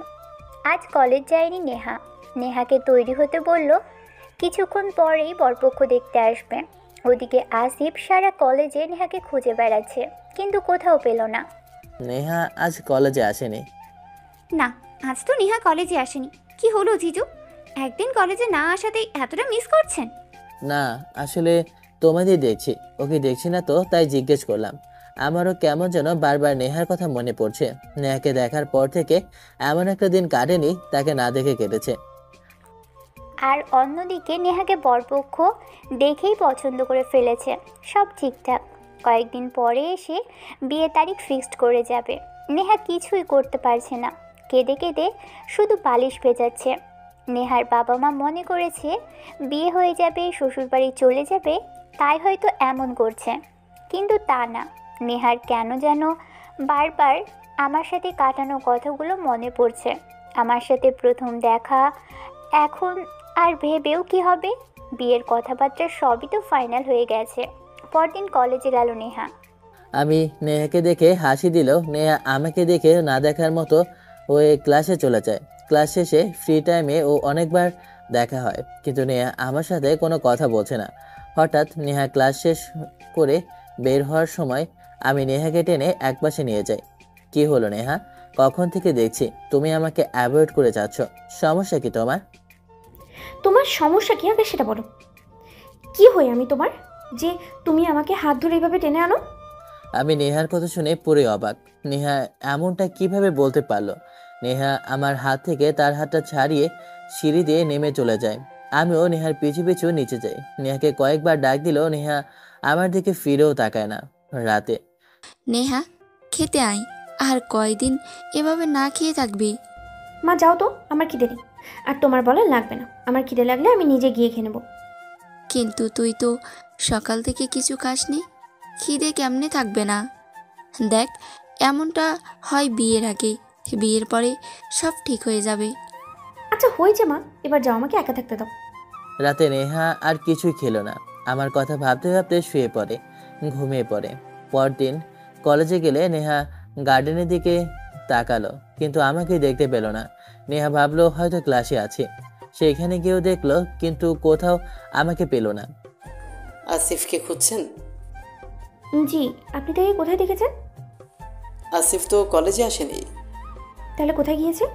আজ কলেজ যায়নি নেহা। নেহাকে তৈরি হতে বলল, কিছুক্ষণ পরেই বরপক্ষ দেখতে আসবে। ওদিকে আসিফ সারা কলেজে নেহাকে খুঁজে বেড়াচ্ছে, কিন্তু কোথাও পেল না। নেহা আজ কলেজে আসেনি। না, আজ তো নেহা কলেজে আসেনি। কি হলো জিজু, একদিন কলেজে না আসাতেই এতটা মিস করছেন? না, আসলে তোমাদের দেখছি, ওকে দেখছি না তো, তাই জিজ্ঞেস করলাম। আমারও কেমন যেন বারবার নেহার কথা মনে পড়ছে। নেহাকে দেখার পর থেকে এমন একটা দিন কাটেনি তাকে না দেখে কেটেছে। আর অন্যদিকে নেহাকে বরপক্ষ দেখেই পছন্দ করে ফেলেছে। সব ঠিকঠাক। কয়েকদিন পরে এসে বিয়ে তারিখ ফিক্সড করে যাবে। নেহা কিছুই করতে পারছে না, কেঁদে কেঁদে শুধু বালিশ ভেজাচ্ছে। নেহার বাবা মা মনে করেছে বিয়ে হয়ে যাবে, শ্বশুরবাড়ি চলে যাবে, তাই হয়তো এমন করছে, কিন্তু তা না। নেহার কেন যেন বারবার আমার সাথে কাটানো কথাগুলো মনে পড়ছে। আমার সাথে প্রথম দেখা, এখন আর ভেবেও কি হবে? বিয়ের কথাবার্তা সবই তো ফাইনাল হয়ে গেছে। পরদিন কলেজে গেল নেহা। আমি নেহাকে দেখে হাসি দিলেও নেহা আমাকে দেখে না দেখার মতো ওই ক্লাসে চলে যায়। ক্লাস শেষে ফ্রি টাইমে ও অনেকবার দেখা হয়, কিন্তু নেহা আমার সাথে কোনো কথা বলছে না। হঠাৎ নেহা ক্লাস শেষ করে বের হওয়ার সময় আমি নেহাকে টেনে একপাশে নিয়ে যাই। কি হলো নেহা, কখন থেকে দেখছি তুমি আমাকে অ্যাভয়েড করে যাচ্ছ, সমস্যা কি তোমার? তোমার সমস্যা কি আগে সেটা বলো। কি হই আমি তোমার, যে তুমি আমাকে হাত ধরে এভাবে টেনে আনো? আমি নেহার কথা শুনে পুরো অবাক। নেহা এমনটা কিভাবে বলতে পারলো? নেহা আমার হাত থেকে তার হাতটা ছাড়িয়ে সিঁড়ি দিয়ে নেমে চলে যায়। আমিও নেহার পিছু পিছু নিচে যাই। নেহাকে কয়েকবার ডাক দিলেও নেহা আমার দিকে ফিরেও তাকায় না। রাতে, নেহা, খেতে আয়। আর কয়দিন এভাবে না খেয়ে থাকবি? মা যাও তো, আমার খিদে নেই। আর তোমার বলা লাগবে না, আমার খিদে লাগলে আমি নিজে গিয়ে খেয়ে নেবো। কিন্তু তুই তো সকাল থেকে কিছু খাসনি, খিদে কেমনে থাকবে না? দেখ, এমনটা হয় বিয়ের আগে, বিয়ের পরে সব ঠিক হয়ে যাবে। আচ্ছা হয়েছে মা, এবার যাও, আমাকে একা থাকতে দাও। রাতে নেহা আর কিছুই খেলো না। আমার কথা ভাবতে ভাবতে শুয়ে পড়ে, ঘুমিয়ে পড়ে। পরদিন কলেজে গেলে নেহা গার্ডেনের দিকে তাকালো, কিন্তু আমাকে দেখতে পেল না। নেহা ভাবলো হয়তো ক্লাসে আছে। সেখানে গিয়েও দেখলো, কিন্তু কোথাও আমাকে পেল না। আসিফকে খুঁজছেন? জি, আপনি তাকে কোথায় দেখেছেন? আসিফ তো কলেজে আসেনি। তাহলে কোথায় গিয়েছে?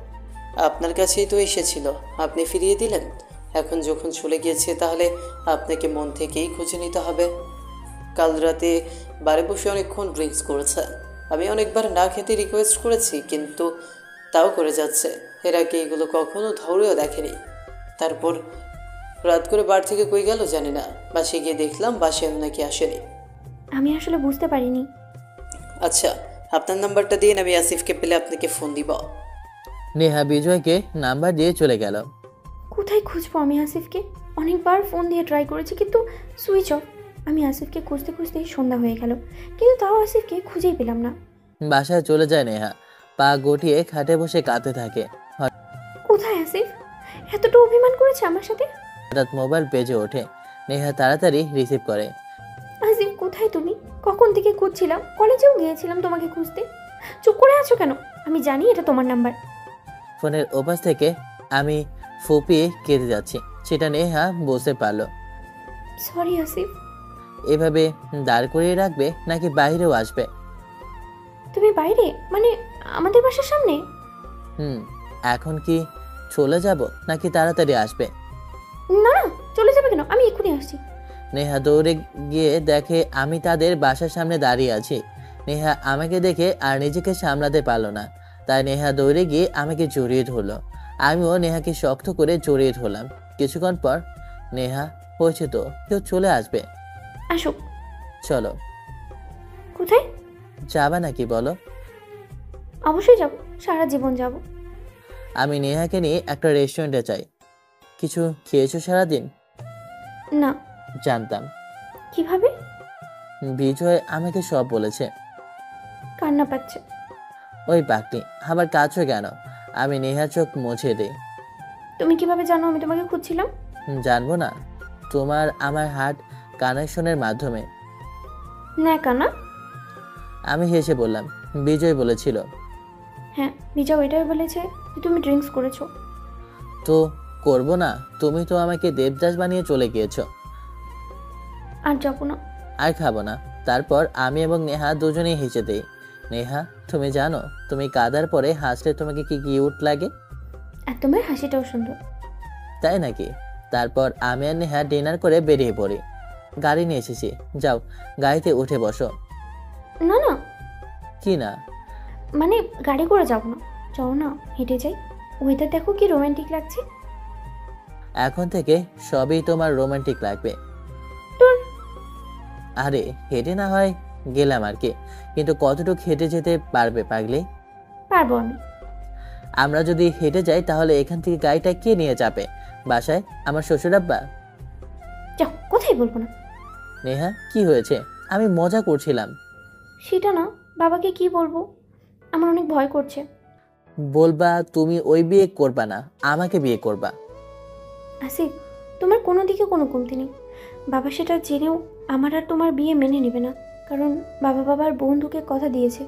আপনার কাছেই তো এসেছিল, আপনি ফিরিয়ে দিলেন। এখন যখন চলে গিয়েছে তাহলে আপনাকে মন থেকেই খুঁজে নিতে হবে। কাল রাতে বারে বসে অনেকক্ষণ ড্রিঙ্কস করেছে। আমি অনেকবার না খেতে রিকোয়েস্ট করেছি, কিন্তু তাও করে যাচ্ছে। এর আগে এগুলো কখনো ধরেও দেখেনি। তারপর রাত করে বার থেকে কই গেল জানি না। বাসে গিয়ে দেখলাম বাসায় নাকি আসেনি। আমি আসলে বুঝতে পারিনি। আচ্ছা, আপনার নাম্বারটা দিন, আমি আসিফকে পেলে আপনাকে ফোন দিব। নেহা বিজয়কে নাম্বার দিয়ে চলে গেল। কোথায় খুঁজবো আমি আসিফকে? অনেকবার ফোন দিয়ে ট্রাই করেছি, কিন্তু সুইচ অফ। আমি আসিফকে খুঁজতে খুঁজতেই সন্ধ্যা হয়ে গেল, কিন্তু তাও আসিফকে খুঁজেই পেলাম না। বাসায় চলে যায় নেহা। পা গটিয়ে খাটে বসে কাঁদতে থাকে। কোথায় আসিফ? এতটা অভিমান করেছে আমার সাথে? হঠাৎ মোবাইল বেজে ওঠে। নেহা তাড়াতাড়ি রিসিভ করে। আসিফ কোথায় তুমি? কখন থেকে খুঁজছিলাম, কলেজেও গিয়েছিলাম তোমাকে খুঁজতে। চুপ করে আছো কেন? আমি জানি এটা তোমার নাম্বার। ফোনের ওপাশ থেকে আমি ফুপিয়ে কেঁদে যাচ্ছি, সেটা নেহা বুঝতে পারলো। সরি আসিফ। এভাবে দাঁড় করিয়ে রাখবে নাকি বাইরেও আসবে? তুমি বাইরে মানে আমাদের বাসার সামনে? এখন কি চলে যাব নাকি তাড়াতাড়ি আসবে? না না, চলে যাবে কেন? আমি এক্ষুনি আসছি। নেহা দৌড়ে গিয়ে দেখে আমি তাদের বাসার সামনে দাঁড়িয়ে আছি। নেহা আমাকে দেখে আর নিজেকে সামলাতে পারলো না, তাই নেহা দৌড়ে গিয়ে আমাকে জড়িয়ে ধরলো। আমিও নেহাকে শক্ত করে জড়িয়ে ধরলাম। কিছুক্ষণ পর নেহা, হয়েছে তো, কেউ চলে আসবে। আসুক। চলো। কোথায় যাবা নাকি বলো? অবশ্যই যাব, সারা জীবন যাব। আমি নেহাকে নিয়ে একটা রেস্টুরেন্টে চাই। কিছু খেয়েছো সারাদিন? না। জানতাম। কিভাবে? বিজয় আমাকে সব বলেছে। কান্না পাচ্ছে। ওই বাঘটি আবার কাঁদছো কেন? আমি নেহা চোখ মুছে দিই। তুমি কিভাবে জানো আমি তোমাকে খুঁজছিলাম? জানবো না? তোমার আমার হার্ট কানেকশনের মাধ্যমে। না কানা। আমি হেসে বললাম, বিজয় বলেছিল। হ্যাঁ, বিজয় ওইটাই বলেছে যে তুমি ড্রিঙ্কস করেছো। তো করবো না? তুমি তো আমাকে দেবদাস বানিয়ে চলে গিয়েছো। আর যাবো না। আর খাবো না। তারপর আমি এবং নেহা দুজনেই হেসে দেই। নেহা, তুমি জানো তুমি কাঁদার পরে হাসলে তোমাকে কি কিউট লাগে? আর তোমার হাসিটাও সুন্দর। তাই নাকি? তারপর আমি আর নেহা ডিনার করে বেরিয়ে পড়ি। গাড়ি নিয়ে এসেছি, যাও গাড়িতে উঠে বসো। না না। কি না? মানে গাড়ি করে যাবো না, চলো না হেঁটে যাই। ওয়েদার দেখো কি রোমান্টিক লাগছে। এখন থেকে সবই তোমার রোমান্টিক লাগবে। আরে হেঁটে না হয় গেলাম আর কি, কিন্তু কতটুকু হেঁটে যেতে পারবে পাগলি? পারবো আমি। আমরা যদি হেঁটে যাই তাহলে এখান থেকে গাড়িটা কে নিয়ে যাবে? বাসায় আমার শ্বশুর আব্বা। যাও, কোথায় বলবো না। নেহা, কি হয়েছে? আমি মজা করছিলাম। সেটা না, বাবাকে কি বলবো, আমার অনেক ভয় করছে। বলবা তুমি ওই বিয়ে করবা না, আমাকে বিয়ে করবা। আসিফ, তোমার কোনো দিকে কোনো কমতি নেই। বাবা সেটা জেনেও আমার আর তোমার বিয়ে মেনে নেবে না, কারণ বাবার বন্ধুকে কথা দিয়েছে।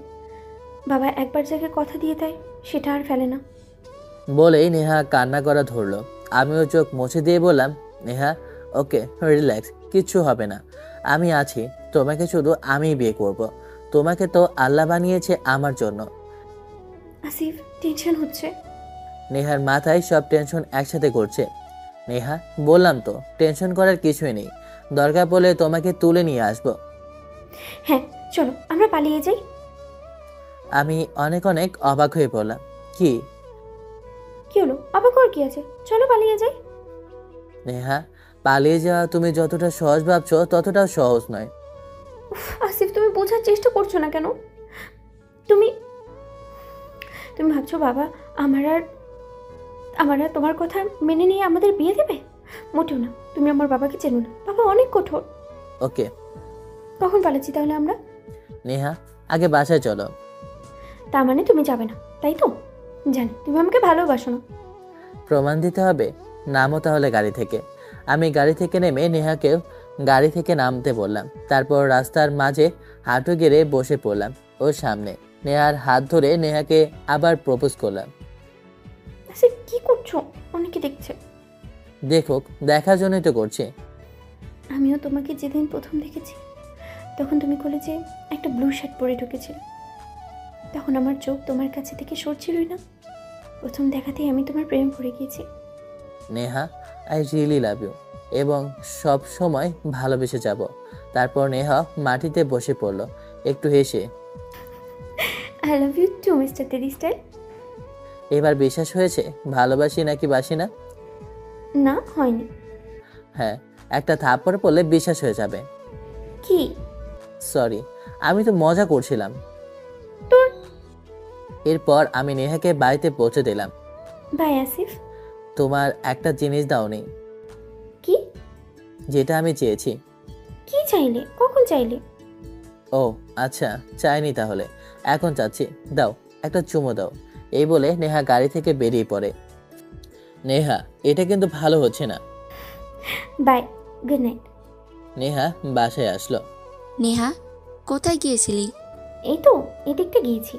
বাবা একবার যাকে কথা দিয়ে দেয় সেটা আর ফেলে না। বলেই নেহা কান্না করা ধরলো। আমিও চোখ মুছে দিয়ে বললাম, নেহা ওকে, রিল্যাক্স, কিচ্ছু হবে না, আমি আছি। তোমাকে শুধু আমিই বিয়ে করব। তোমাকে তো আল্লাহ বানিয়েছে আমার জন্য। আসিফ, টেনশন হচ্ছে। নেহার মাথায় সব টেনশন একসাথে করছে। নেহা, বললাম তো টেনশন করার কিছুই নেই, দরকার পড়লে তোমাকে তুলে নিয়ে আসবো। হ্যাঁ চলো আমরা পালিয়ে যাই। আমি অনেক অনেক অবাক হয়ে পড়লাম। কি হলো? অবাক করার কি আছে? চলো পালিয়ে যাই। নেহা, পালিয়ে যাওয়া তুমি যতটা সহজ ভাবছো ততটাও সহজ নয়। আসিফ, তুমি বোঝার চেষ্টা করছো না কেন? তুমি ভাবছো বাবা আমার আর তোমার কথা মেনে নিয়ে আমাদের বিয়ে দেবে? মোটেও না। তুমি আমার বাবাকে চেনো না, বাবা অনেক কঠোর। ওকে, কখন পালাচ্ছি তাহলে আমরা? নেহা, আগে বাসায় চলো। তার মানে তুমি যাবে না, তাই তো? জানি তুমি আমাকে ভালোবাসো না। প্রমাণ দিতে হবে। নামো তাহলে গাড়ি থেকে। আমি গাড়ি থেকে নেমে নেহাকেও গাড়ি থেকে নামতে বললাম। তারপর রাস্তার মাঝে হাঁটু গেড়ে বসে পড়লাম ওর সামনে। নেহার হাত ধরে নেহাকে আবার প্রপোজ করলাম। আচ্ছা কি করছো? অনেকে দেখছে। দেখুক, দেখার জন্যই তো করছি। আমিও তোমাকে যেদিন প্রথম দেখেছি তখন তুমি কলেজে একটা ব্লু শার্ট পরে ঢুকেছিলে। তখন আমার চোখ তোমার কাছে থেকে সরছিলই না। প্রথম দেখাতেই আমি তোমার প্রেমে পড়ে গিয়েছি। Neha, I really love you, এবং সব সময় ভালোবেসে যাব। তারপর নেহা মাটিতে বসে পড়ল একটু হেসে। I love you too mister Teddy style. এবার বিশ্বাস হয়েছে ভালোবাসি নাকি বাসি না? না, হয়নি। হ্যাঁ, একটা থাপ্পড় পড়লে বিশ্বাস হয়ে যাবে। কি? সরি, আমি তো মজা করছিলাম। এরপর আমি নেহাকে বাড়িতে পৌঁছে দিলাম। বাই আসিফ। তোমার একটা জিনিস দাওনি। কি? যেটা আমি চেয়েছি। কি চাইলে? কখন চাইলে? ও আচ্ছা, চাইনি তাহলে, এখন চাচ্ছি, দাও। একটা চুমো দাও। এই বলে নেহা গাড়ি থেকে বেরিয়ে পড়ে। নেহা, এটা কিন্তু ভালো হচ্ছে না। By, good night. নেহা বাসায় আসলো। নেহা, কোথায় গিয়েছিলি? এই তো এদিকটা গিয়েছি।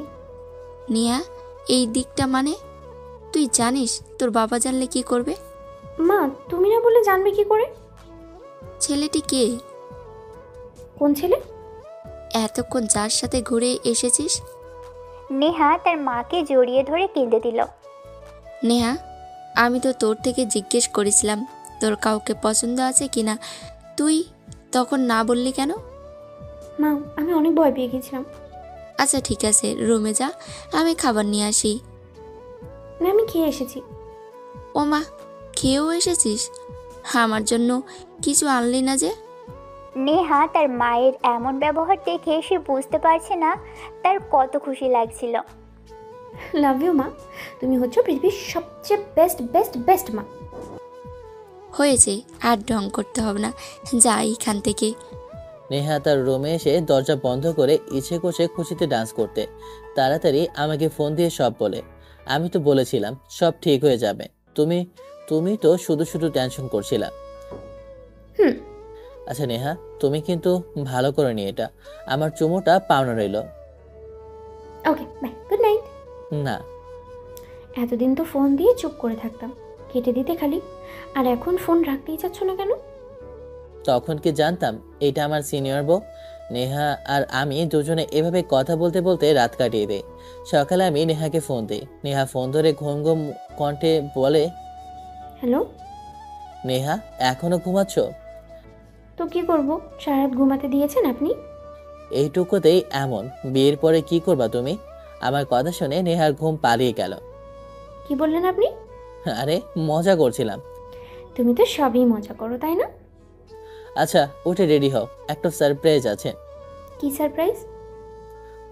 নেহা, এই দিকটা মানে? তুই জানিস তোর বাবা জানলে কি করবে? মা, তুমি না বলে জানবে কি করে? ছেলেটি কে? কোন ছেলে? এতক্ষণ যার সাথে ঘুরে এসেছিস? নেহা তার মাকে জড়িয়ে ধরে কেঁদে দিল। নেহা, আমি তো তোর থেকে জিজ্ঞেস করেছিলাম তোর কাউকে পছন্দ আছে কিনা, তুই তখন না বললি কেন? মা, আমি অনেক ভয় পেয়ে গেছিলাম। আচ্ছা ঠিক আছে, রুমে যা, আমি খাবার নিয়ে আসি। না, আমি খেয়ে এসেছি। ও মা, খেয়েও এসেছিস? আমার জন্য কিছু আনলি না যে? নেহা তার মায়ের এমন ব্যবহার দেখে সে বুঝতে পারছে না তার কত খুশি লাগছিল। লাভ ইউ মা, তুমি হচ্ছে পৃথিবীর সবচেয়ে বেস্ট বেস্ট বেস্ট মা। হয়েছে, আর ঢং করতে হবে না, যা এখান থেকে। নেহা তার রুমে এসে দরজা বন্ধ করে ইচ্ছে করছে খুশিতে ডান্স করতে। তাড়াতাড়ি আমাকে ফোন দিয়ে সব বলে। আমি তো বলেছিলাম সব ঠিক হয়ে যাবে। তুমি তুমি তো শুধু শুধু টেনশন করছিলা। হুম। আচ্ছা নেহা, তুমি কিন্তু ভালো করে নি এটা। আমার চুমোটা পাওনা রইল। ওকে, বাই, গুড নাইট। না, এতদিন তো ফোন দিয়ে চুপ করে থাকতাম, কেটে দিতে খালি, আর এখন ফোন রাখতেই চাচ্ছ না কেন? তখন কি জানতাম এটা আমার সিনিয়র বউ? নেহা আর আমি দুজনে এভাবে কথা বলতে বলতে রাত কাটিয়ে দেই। সকালে আমি নেহাকে ফোন দিই। নেহা ফোন ধরে ঘুম ঘুম কণ্ঠে বলে, হ্যালো। নেহা, এখনো ঘুমাচ্ছ? তো কি করব, সারা রাত ঘুমাতে দিয়েছেন আপনি? এইটুকুতেই এমন? বিয়ের পরে কি করবা তুমি? আমার কথা শুনে নেহার ঘুম পালিয়ে গেল। কি বললেন আপনি? আরে মজা করছিলাম। তুমি তো সবই মজা করো, তাই না? আচ্ছা উঠে রেডি হও, একটা সারপ্রাইজ আছে। কি সারপ্রাইজ?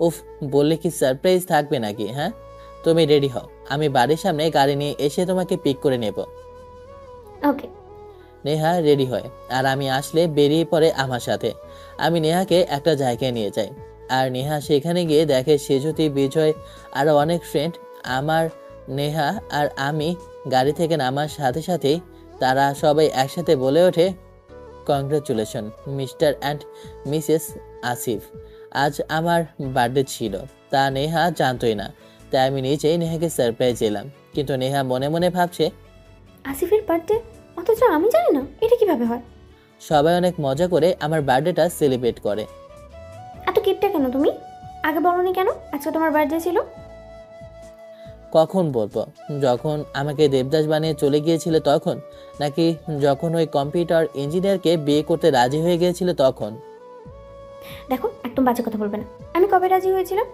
উফ, বললে কি সারপ্রাইজ থাকবে নাকি? হ্যাঁ, তুমি রেডি হও, আমি বাড়ির সামনে গাড়ি নিয়ে এসে তোমাকে পিক করে নেব। ওকে। নেহা রেডি হয় আর আমি আসলে বেরিয়ে পড়ে আমার সাথে। আমি নেহাকে একটা জায়গায় নিয়ে যাই আর নেহা সেখানে গিয়ে দেখে সেজুতি, বিজয় আরও অনেক ফ্রেন্ড। আমার নেহা আর আমি গাড়ি থেকে নামার সাথে সাথেই তারা সবাই একসাথে বলে ওঠে, congratulation mister and Mrs Asif. আজ আমার বার্থডে ছিল, তা নেহা জানতোই না, তাই আমি নিজেই নেহাকে সারপ্রাইজ দিলাম। কিন্তু নেহা মনে মনে ভাবছে, আসিফের বার্থডে অথচ আমি জানি না, এটা কিভাবে হয়? সবাই অনেক মজা করে আমার বার্থডেটা সেলিব্রেট করে। এত কিপটা কেন তুমি? আগে বলনি কেন আজকে তোমার বার্থডে ছিল? কখন বলবো? যখন আমাকে দেবদাস বানিয়ে চলে গিয়েছিল তখন, নাকি যখন ওই কম্পিউটার ইঞ্জিনিয়ারকে বিয়ে করতে রাজি হয়ে গিয়েছিল তখন? দেখো, একদম বাজে কথা বলবে না। আমি কবে রাজি হয়েছিলাম?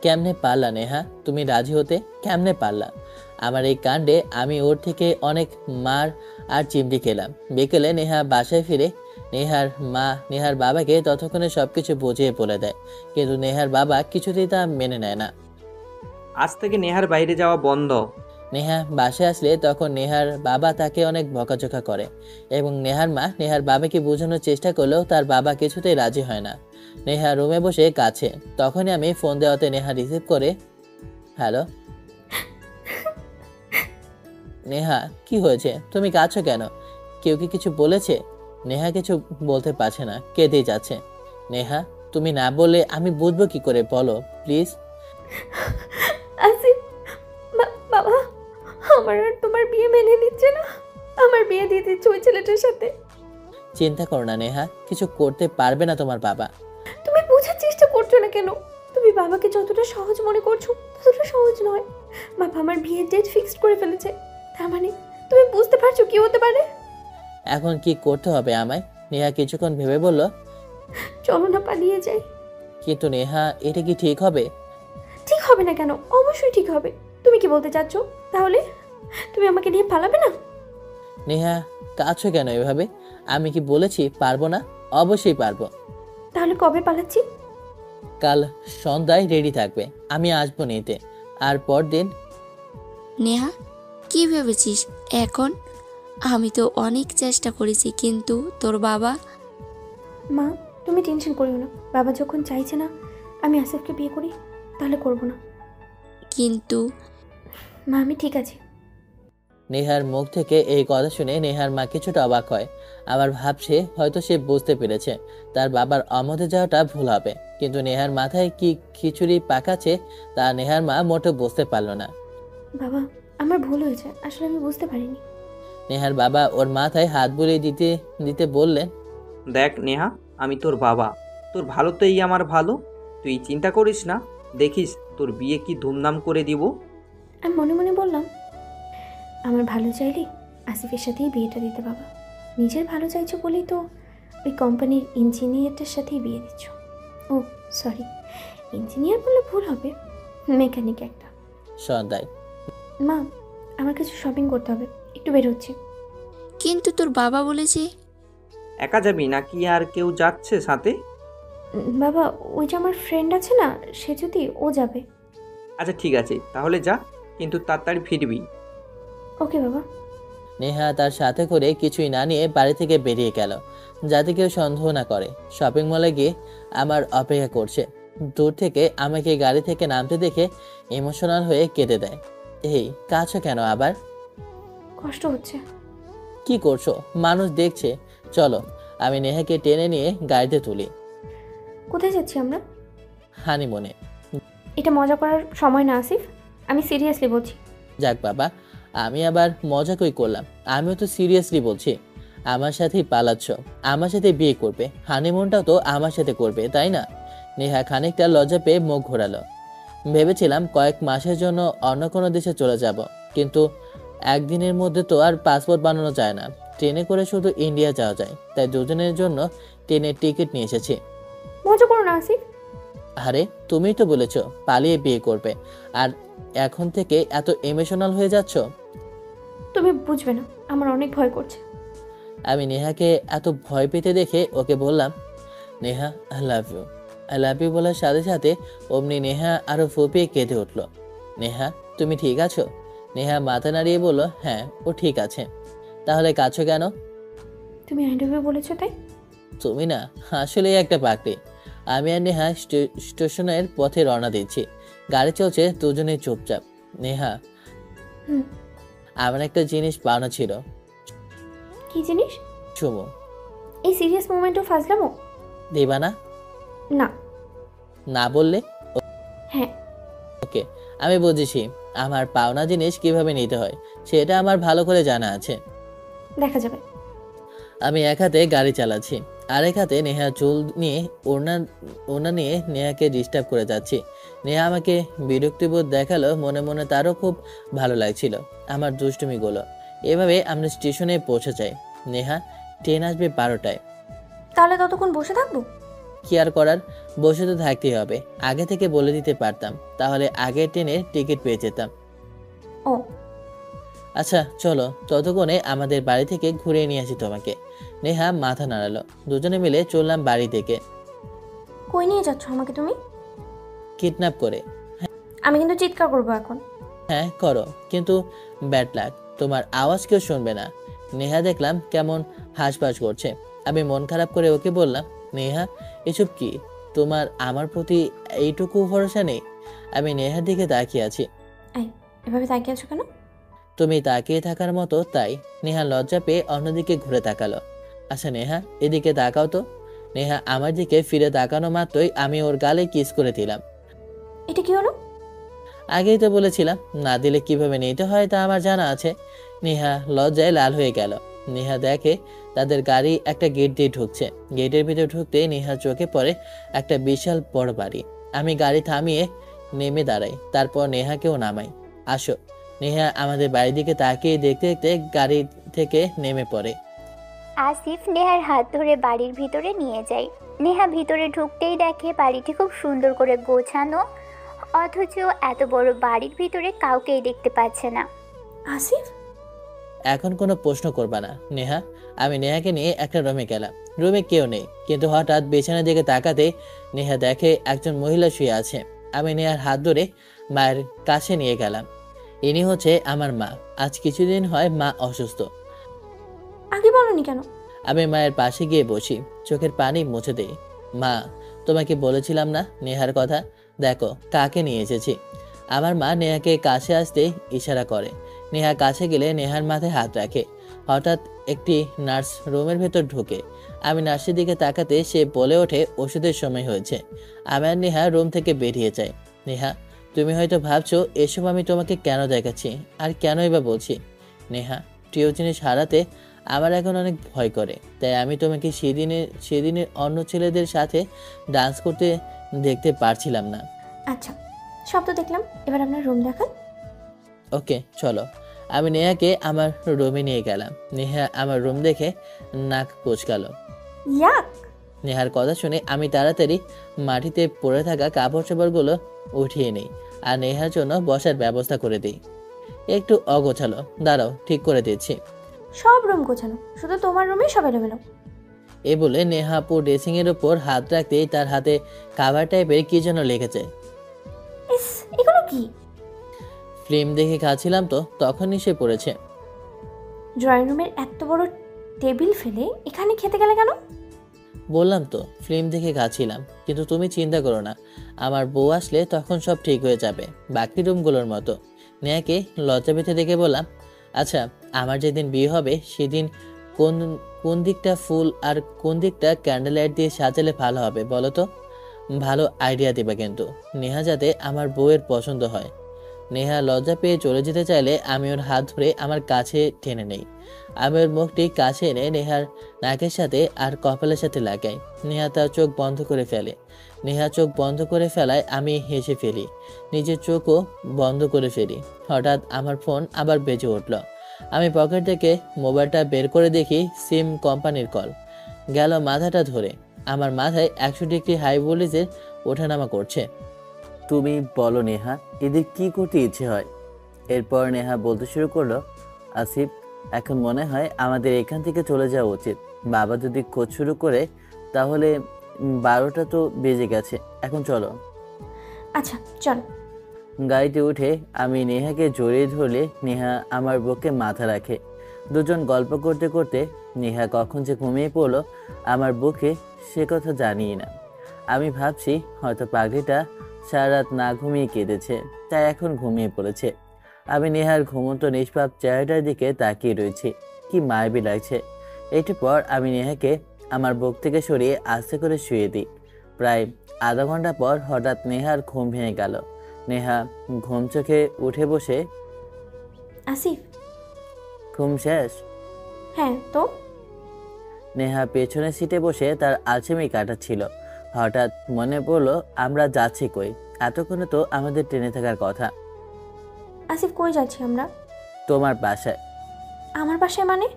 কেমনে পারলা নেহা তুমি রাজি হতে? কেমনে পারলা? আমার এই কাণ্ডে আমি ওর থেকে অনেক মার আর চিমটি খেলাম। বিকেলে নেহা বাসায় ফিরে নেহার মা নেহার বাবাকে ততক্ষণে সবকিছু বুঝিয়ে বলে দেয়, কিন্তু নেহার বাবা কিছুতেই তা মেনে নেয় না। আজ থেকে নেহার বাইরে যাওয়া বন্ধ। নেহা বাসায় আসলে তখন নেহার বাবা তাকে অনেক বকাঝকা করে এবং নেহার মা নেহার বাবাকে বোঝানোর চেষ্টা করলেও তার বাবা কিছুতেই রাজি হয় না। নেহা রুমে বসে কাছে, তখনই আমি ফোন দেওয়াতে নেহা রিসিভ করে, হ্যালো। নেহা, কি হয়েছে? তুমি কাঁদছো কেন? কেউ কি কিছু বলেছে? নেহা কিছু বলতে পারছে না, কেঁদেই যাচ্ছে। নেহা, তুমি না বললে আমি বুঝবো কি করে, বলো প্লিজ। আসিফ, বাবা আমার আর তোমার বিয়ে মেনে নিচ্ছে না। আমার বিয়ে দিয়ে দিচ্ছে ওই ছেলেটার সাথে। চিন্তা করো না নেহা, কিছু করতে পারবে না তোমার বাবা। তুমি বোঝার চেষ্টা করছো না কেন? তুমি বাবাকে যতটা সহজ মনে করছো ততটা সহজ নয়। বাবা আমার বিয়ের ডেট ফিক্সড করে ফেলেছে, তার মানে তুমি বুঝতে পারছো কি হতে পারে? এখন কি করতে হবে আমায়? নেহা কিছুক্ষণ ভেবে বলল, চলো না পালিয়ে যাই। কিন্তু নেহা, এটা কি ঠিক হবে? ঠিক হবে না কেন? অবশ্যই ঠিক হবে। তুমি কি বলতে চাচ্ছো? তাহলে তুমি আমাকে নিয়ে পালাবে না? নেহা, কাছো কেন এভাবে? আমি কি বলেছি পারবো না? অবশ্যই পারবো। তাহলে কবে পালাচ্ছি? কাল সন্ধ্যায় রেডি থাকবে, আমি আসবো নিতে। আর পরদিন। নেহা, কি ভেবেছিস এখন? আমি তো অনেক চেষ্টা করেছি, কিন্তু তোর বাবা। মা, তুমি টেনশন করিও না। বাবা যখন চাইছে না আমি আসিফকে বিয়ে করি, তাহলে করবো না। কিন্তু মা আমি ঠিক আছি। নেহার মুখ থেকে এই কথা শুনে নেহার মা কিছুটা অবাক হয়। আবার ভাবছে হয়তো সে বুঝতে পেরেছে তার বাবার অমতে যাওয়াটা ভুল হবে, কিন্তু নেহার মাথায় কি খিচুড়ি পাকাচ্ছে তা নেহার মা মোটেও বুঝতে পারল না। বাবা আমার ভুল হয়েছে, আসলে আমি বুঝতে পারিনি। নেহার বাবা ওর মাথায় হাত বুলিয়ে দিতে দিতে বললেন, দেখ নেহা, আমি তোর বাবা, তোর ভালোতেই আমার ভালো, তুই চিন্তা করিস না, দেখিস তোর বিয়ে কি ধুমধাম করে দিব। আমি মনে মনে বললাম, আমার ভালো চাইলেই আসিফের সাথেই বিয়েটা দিতে বাবা। নিজের ভালো চাইছো বলেই তো ওই কোম্পানির ইঞ্জিনিয়ারটার সাথেই বিয়ে দিচ্ছ। ও সরি, ইঞ্জিনিয়ার বললে ভুল হবে, মেকানিক একটা। সন্ধ্যায় মা আমার কিছু শপিং করতে হবে, একটু বের হচ্ছি। কিন্তু তোর বাবা বলেছে। একা যাবি নাকি আর কেউ যাচ্ছে সাথে? বাবা ওই যে আমার ফ্রেন্ড আছে না, সে যদি ও যাবে। আচ্ছা ঠিক আছে, তাহলে যা, কিন্তু তাড়াতাড়ি ফিরবি। ওকে বাবা। নেহা তার সাথে করে কিছুই না নিয়ে বাড়ি থেকে বেরিয়ে গেল, যাতে কেউ সন্দেহ না করে। শপিং মলে গিয়ে আমার অপেক্ষা করছে। দূর থেকে আমাকে গাড়ি থেকে নামতে দেখে ইমোশনাল হয়ে কেঁদে দেয়। এই কাছো কেন আবার? কষ্ট হচ্ছে। কি করছো? মানুষ দেখছে। চলো, আমি নেহাকে টেনে নিয়ে গাড়িতে তুলি। কোথায় যাচ্ছি আমরা? হানিমুনে। এটা মজা করার সময় না আসিফ, আমি সিরিয়াসলি বলছি। যাক বাবা, আমি আবার মজা কই করলাম? আমিও তো সিরিয়াসলি বলছি। আমার সাথেই পালাচ্ছ, আমার সাথে বিয়ে করবে, হানিমুনটাও তো আমার সাথে করবে, তাই না? নেহা খানিকটা লজ্জা পেয়ে মুখ ঘোরালো। ভেবেছিলাম কয়েক মাসের জন্য অন্য কোনো দেশে চলে যাব, কিন্তু একদিনের মধ্যে তো আর পাসপোর্ট বানানো যায় না। ট্রেনে করে শুধু ইন্ডিয়া যাওয়া যায়, তাই দুজনের জন্য ট্রেনের টিকিট নিয়ে এসেছি। মজা করো না আসিফ। আরে তুমিই তো বলেছ পালিয়ে বিয়ে করবে, আর এখন থেকে এত ইমোশনাল হয়ে যাচ্ছ। তুমি বুঝবে না, আমার অনেক ভয় করছে। আমি নেহাকে এত ভয় পেতে দেখে ওকে বললাম, Neha I love you. I love you বলার সাথে সাথে অমনি নেহা আরো ফুপিয়ে কেঁদে উঠল। নেহা তুমি ঠিক আছো? নেহা মাথা নাড়িয়ে বলল, হ্যাঁ ও ঠিক আছে। তাহলে কাছো কেন? তুমি আই লাভ ইউ বলেছো তাই? তুমি না আসলেই একটা পাগড়ি। আমি আর নেহা স্টেশনের পথে রওনা দিচ্ছি। গাড়ি চলছে, দুজনেই চুপচাপ। নেহা হুম। আমার একটা জিনিস পাওনা ছিল। কি জিনিস? চুমু। এই সিরিয়াস মোমেন্টও ফাজলামো? দিবা না? না। না বললে? হ্যাঁ। ওকে, আমি বুঝেছি আমার পাওনা জিনিস কিভাবে নিতে হয়, সেটা আমার ভালো করে জানা আছে। দেখা যাবে। আমি এক হাতে গাড়ি চালাচ্ছি, আরেক হাতে নেহা চুল নিয়ে ওনা নিয়ে নেহাকে ডিস্টার্ব করে যাচ্ছি। নেহা আমাকে বিরক্তিবোধ দেখালো, মনে মনে তারও খুব ভালো লাগছিল আমার দুষ্টুমিগুলো। এভাবে আমরা স্টেশনে পৌঁছে যাই। নেহা ট্রেন আসবে 12টায়। তাহলে ততক্ষণ বসে থাকবো? কি আর করার, বসে তো থাকতেই হবে। আগে থেকে বলে দিতে পারতাম, তাহলে আগের ট্রেনের টিকিট পেয়ে যেতাম। ও আচ্ছা চলো, ততক্ষণে আমাদের বাড়ি থেকে ঘুরিয়ে নিয়ে আসি তোমাকে। নেহা মাথা নাড়ালো। দুজনে মিলে চললাম বাড়ি থেকে। কই নিয়ে যাচ্ছ আমাকে তুমি? কিডন্যাপ করে। আমি কিন্তু চিৎকার করবো এখন। হ্যাঁ করো, কিন্তু ব্যাড লাক, তোমার আওয়াজ কেউ শুনবে না। নেহা দেখলাম কেমন হাঁসফাঁস করছে। আমি মন খারাপ করে ওকে বললাম, নেহা এসব কি? তোমার আমার প্রতি এইটুকু ভরসা নেই? আমি নেহার দিকে তাকিয়ে আছি। এই এভাবে তাকিয়ে আছো কেন? তুমি তাকিয়ে থাকার মতো, তাই। নেহা লজ্জা পেয়ে অন্যদিকে ঘুরে তাকালো। আচ্ছা নেহা এদিকে তাকাও তো। নেহা আমার দিকে ফিরে তাকানো মাত্রই আমি ওর গালে কিস করে দিলাম। এটা কি হলো? আগেই তো বলেছিলাম না দিলে কিভাবে নিতে হয় তা আমার জানা আছে। নেহা লজ্জায় লাল হয়ে গেল। নেহা দেখে তাদের গাড়ি একটা গেট দিয়ে ঢুকছে। গেটের ভিতরে ঢুকতে নেহার চোখে পড়ে একটা বিশাল বড় বাড়ি। আমি গাড়ি থামিয়ে নেমে দাঁড়াই, তারপর নেহাকেও নামাই। আসো। নেহা আমাদের বাড়ির দিকে তাকিয়ে দেখতে দেখতে গাড়ি থেকে নেমে পড়ে। আসিফ নেহার হাত ধরে বাড়ির ভিতরে নিয়ে যায়। নেহা ভিতরে ঢুকতেই দেখে বাড়িটি খুব সুন্দর করে গোছানো, অথচ এত বড় বাড়ির ভিতরে কাউকেই দেখতে পাচ্ছে না। আসিফ এখন কোনো প্রশ্ন করবা না নেহা। আমি নেহাকে নিয়ে একটা রুমে গেলাম। রুমে কেউ নেই, কিন্তু হঠাৎ বিছানার দিকে তাকাতে নেহা দেখে একজন মহিলা শুয়ে আছে। আমি নেহার হাত ধরে মায়ের কাছে নিয়ে গেলাম। ইনি হচ্ছে আমার মা। আজ কিছুদিন হয় মা অসুস্থ। আগে বলনি কেন? আমি মায়ের পাশে গিয়ে বসি, চোখের পানি মুছে দেই। মা তোমাকে বলেছিলাম না নেহার কথা? দেখো কাকে নিয়ে এসেছি। আমার মা নেহাকে কাছে আসতে ইশারা করে। নেহা কাছে গেলে নেহার মাথায় হাত রাখে। হঠাৎ একটি নার্স রুমের ভেতর ঢোকে। আমি নার্সের দিকে তাকাতে সে বলে ওঠে ওষুধের সময় হয়েছে। আমি আর নেহা রুম থেকে বেরিয়ে যাই। নেহা, তুমি হয়তো ভাবছো এসব আমি তোমাকে কেন দেখাচ্ছি আর কেনই বা বলছি। নেহা, প্রিয় জিনিস হারাতে আমার এখন অনেক ভয় করে, তাই আমি তোমাকে সেদিনের অন্য ছেলেদের সাথে ডান্স করতে দেখতে পারছিলাম না। আচ্ছা, সব তো দেখলাম, এবার আপনার রুম দেখান। ওকে চলো। আমি নেহাকে আমার রুমে নিয়ে গেলাম। নেহা আমার রুম দেখে নাক কুঁচকালো। ইয়াক! নেহার কথা শুনে আমি তাড়াতাড়ি মাটিতে পড়ে থাকা কাপড় চোপড়গুলো উঠিয়ে নিই আর নেহার জন্য বসার ব্যবস্থা করে দিই। একটু অগোছালো, দাঁড়াও ঠিক করে দিচ্ছি। সব রুম গোছানো, শুধু তোমার রুমে সব এলোমেলো। এ বলে নেহা আপু ড্রেসিংয়ের উপর হাত রাখতেই তার হাতে কাভার টাইপের কি যেন লেগেছে। ইস, এগুলো কি? ফিল্ম দেখে খাচ্ছিলাম তো তখনই সে পড়েছে। ড্রয়িং রুমের এত বড় টেবিল ফেলে এখানে খেতে গেলে কেন? বললাম তো ফিল্ম দেখে খাচ্ছিলাম, কিন্তু তুমি চিন্তা করো না, আমার বউ আসলে তখন সব ঠিক হয়ে যাবে, বাকি রুমগুলোর মতো। নেহাকে লজ্জা পেতে দেখে বললাম, আচ্ছা আমার যেদিন বিয়ে হবে সেদিন কোন কোন দিকটা ফুল আর কোন দিকটা ক্যান্ডেল লাইট দিয়ে সাজালে ভালো হবে বলো তো? ভালো আইডিয়া দেবে কিন্তু, নেহা যাতে আমার বউয়ের পছন্দ হয়। নেহা লজ্জা পেয়ে চলে যেতে চাইলে আমি ওর হাত ধরে আমার কাছে টেনে নেই। আমি ওর মুখটি কাছে এনে নেহার নাকের সাথে আর কপালের সাথে লাগাই। নেহা তার চোখ বন্ধ করে ফেলে। নেহা চোখ বন্ধ করে ফেলায় আমি হেসে ফেলি, নিজের চোখও বন্ধ করে ফেলি। হঠাৎ আমার ফোন আবার বেজে উঠল। আমি পকেট থেকে মোবাইলটা বের করে দেখি সিম কোম্পানির কল। গেল মাথাটা ধরে। আমার মাথায় 100 ডিগ্রি হাই ভোল্টেজের ওঠানামা করছে। তুমি বলো নেহা, এদের কি করতে ইচ্ছে হয়? এরপর নেহা বলতে শুরু করলো, আসিফ এখন মনে হয় আমাদের এখান থেকে চলে যাওয়া উচিত। বাবা যদি খোঁজ শুরু করে তাহলে 12টা তো বেজে গেছে, এখন চলো। আচ্ছা চল। গাড়িতে উঠে আমি নেহাকে জড়িয়ে ধরলে নেহা আমার বুকে মাথা রাখে। দুজন গল্প করতে করতে নেহা কখন যে ঘুমিয়ে পড়লো আমার বুকে সে কথা জানিই না। আমি ভাবছি হয়তো পাগড়িটা সারা রাত না ঘুমিয়ে কেঁদেছে, তাই এখন ঘুমিয়ে পড়েছে। আমি নেহার ঘুমন্ত নিষ্পাপ চেহারাটার দিকে তাকিয়ে রয়েছি, কি মায়াবী লাগছে। একটু পর আমি নেহাকে আমার বুক থেকে সরিয়ে আস্তে করে শুয়ে দিই। প্রায় আধা ঘন্টা পর হঠাৎ নেহার ঘুম ভেঙে গেল। নেহা ঘুম চোখে উঠে বসে, আসিফ। ঘুম শেষ? হ্যাঁ তো। নেহা পেছনের সিটে বসে তার আলসেমি কাটাচ্ছিল। হঠাৎ মনে পড়লো আমরা যাচ্ছি কই, এতক্ষণে তো আমাদের ট্রেনে থাকার কথা। আসিফ কই যাচ্ছি আমরা? তোমার বাসায়। আমার বাসায় মানে?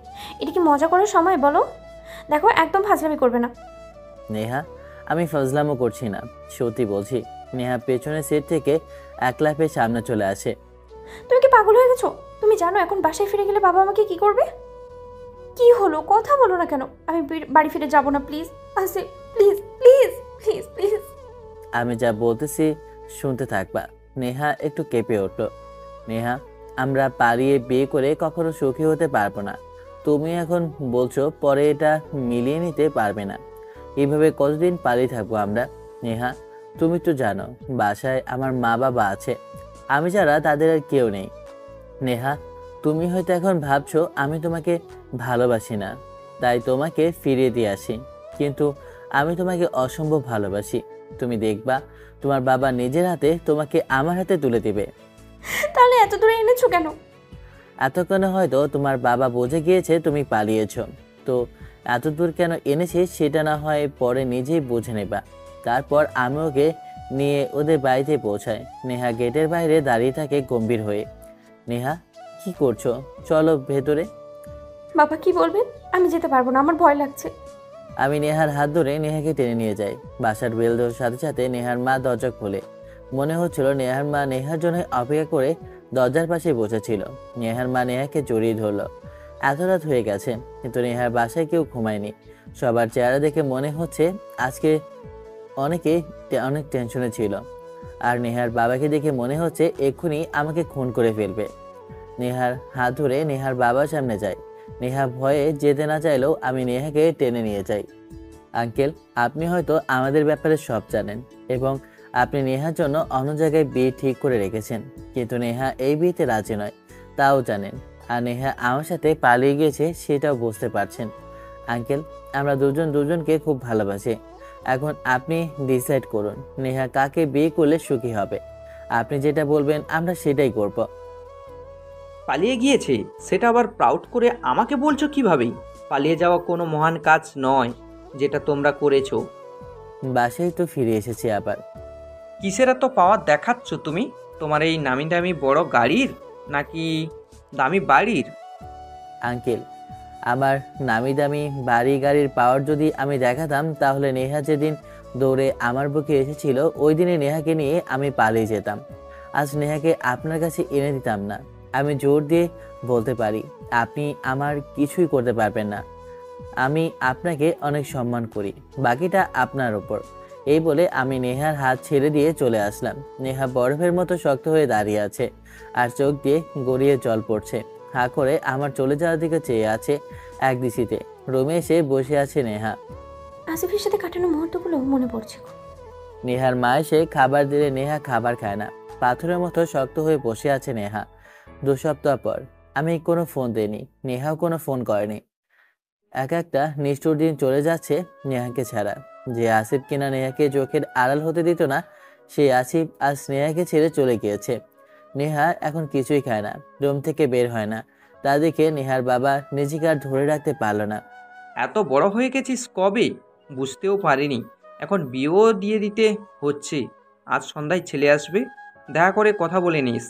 এটা কি মজা করার সময় বলো? দেখো একদম ফাজলামি করবে না। নেহা, আমি ফজলামও করছি না, সত্যি বলছি। নেহা পেছনের সিট থেকে এক লাফে সামনে চলে আসে। তুমি কি পাগল হয়ে গেছো? তুমি জানো এখন বাসায় ফিরে গেলে বাবা আমাকে কি করবে? কি হলো, কথা বলো না কেন? আমি বাড়ি ফিরে যাব না, please Asif, please please please please. আমি যা বলতেছি শুনতে থাকবা। নেহা একটু কেঁপে উঠল। নেহা, আমরা পালিয়ে বিয়ে করে কখনো সুখী হতে পারবো না। তুমি এখন বলছো পরে এটা মিলিয়ে নিতে পারবে না। এইভাবে কতদিন পালিয়ে থাকবো আমরা? নেহা, তুমি তো জানো বাসায় আমার মা বাবা আছে, আমি ছাড়া তাদের আর কেউ নেই। নেহা, তুমি হয়তো এখন ভাবছো আমি তোমাকে ভালোবাসি না, তাই তোমাকে ফিরিয়ে দিয়ে আসি, কিন্তু আমি তোমাকে অসম্ভব ভালোবাসি। তুমি দেখবা তোমার বাবা নিজের হাতে তোমাকে আমার হাতে তুলে দেবে। তাহলে এত দূরে এনেছো কেন? এতক্ষণে হয়তো তোমার বাবা বুঝে গিয়েছে তুমি পালিয়েছ, তো এত দূর কেন এনেছি সেটা না হয় পরে নিজেই বুঝে নেবা। তারপর আমি ওকে নিয়ে ওদের বাড়িতে পৌঁছায়। নেহা গেটের বাইরে দাঁড়িয়ে থাকে গম্ভীর হয়ে। নেহা, কি করছো? চলো ভেতরে। বাবা কি বলবেন? আমি যেতে পারবো না, আমার ভয় লাগছে। আমি নেহার হাত ধরে নেহাকে টেনে নিয়ে যাই। বাসার বেল দেওয়ার সাথে সাথে নেহার মা দরজা খোলে। মনে হচ্ছিল নেহার মা নেহার জন্য অপেক্ষা করে দরজার পাশে বসেছিল। নেহার মা নেহাকে জড়িয়ে ধরলো। এত রাত হয়ে গেছে কিন্তু নেহার বাসায় কেউ ঘুমায়নি। সবার চেহারা দেখে মনে হচ্ছে আজকে অনেক টেনশনে ছিল। আর নেহার বাবাকে দেখে মনে হচ্ছে এক্ষুনি আমাকে খুন করে ফেলবে। নেহার হাত ধরে নেহার বাবার সামনে যায়। নেহা ভয়ে যেতে না চাইলেও আমি নেহাকে টেনে নিয়ে যাই। আঙ্কেল, আপনি হয়তো আমাদের ব্যাপারে সব জানেন এবং আপনি নেহার জন্য অন্য জায়গায় বিয়ে ঠিক করে রেখেছেন, কিন্তু নেহা এই বিয়েতে রাজি নয়, তাও জানেন। আর নেহা আমার সাথে পালিয়ে গিয়েছে সেটাও বুঝতে পারছেন। আঙ্কেল, আমরা দুজন দুজনকে খুব ভালোবাসি। এখন আপনি ডিসাইড করুন নেহা কাকে বিয়ে করলে সুখী হবে। আপনি যেটা বলবেন আমরা সেটাই করব। পালিয়ে গিয়েছে সেটা আবার প্রাউড করে আমাকে বলছো কিভাবেই? পালিয়ে যাওয়া কোনো মহান কাজ নয় যেটা তোমরা করেছো। বাসায় তো ফিরে এসেছি আবার। কিসের এত পাওয়ার দেখাচ্ছ তুমি? তোমার এই নামি দামি বড় গাড়ির নাকি দামি বাড়ির? আঙ্কেল, আমার নামি দামি বাড়ি গাড়ির পাওয়ার যদি আমি দেখাতাম তাহলে নেহা যেদিন দৌড়ে আমার বুকে এসেছিল ওই দিনে নেহাকে নিয়ে আমি পালিয়ে যেতাম। আজ নেহাকে আপনার কাছে এনে দিতাম না। আমি জোর দিয়ে বলতে পারি আপনি আমার কিছুই করতে পারবেন না। আমি আপনাকে অনেক সম্মান করি, বাকিটা আপনার ওপর। এই বলে আমি নেহার হাত ছেড়ে দিয়ে চলে আসলাম। নেহা বরফের মতো শক্ত হয়ে দাঁড়িয়ে আছে আর চোখ দিয়ে গড়িয়ে জল পড়ছে। হা করে আমার চলে যাওয়ার দিকে চেয়ে আছে এক দৃষ্টিতে। রুমে এসে বসে আছে নেহা। আসিফের সাথে কাটানো মুহূর্তগুলো মনে পড়ছে খুব। নেহার মা এসে খাবার দিলে নেহা খাবার খায় না। পাথরের মতো শক্ত হয়ে বসে আছে নেহা। 2 সপ্তাহ পর আমি কোনো ফোন দিইনি, নেহাও কোনো ফোন করেনি। একটা নিষ্ঠুর দিন চলে যাচ্ছে নেহাকে ছাড়া। যে আসিফ কিনা নেহাকে চোখের আড়াল হতে দিত না, সেই আসিফ আজ নেহাকে ছেড়ে চলে গিয়েছে। নেহা এখন কিছুই খায় না, রুম থেকে বের হয় না। তা দেখে নেহার বাবা নিজেকে আর ধরে রাখতে পারল না। এত বড় হয়ে গেছিস কবে? বুঝতেও পারিনি। এখন বিয়েও দিয়ে দিতে হচ্ছে। আজ সন্ধ্যায় ছেলে আসবে, দেখা করে কথা বলে নিস।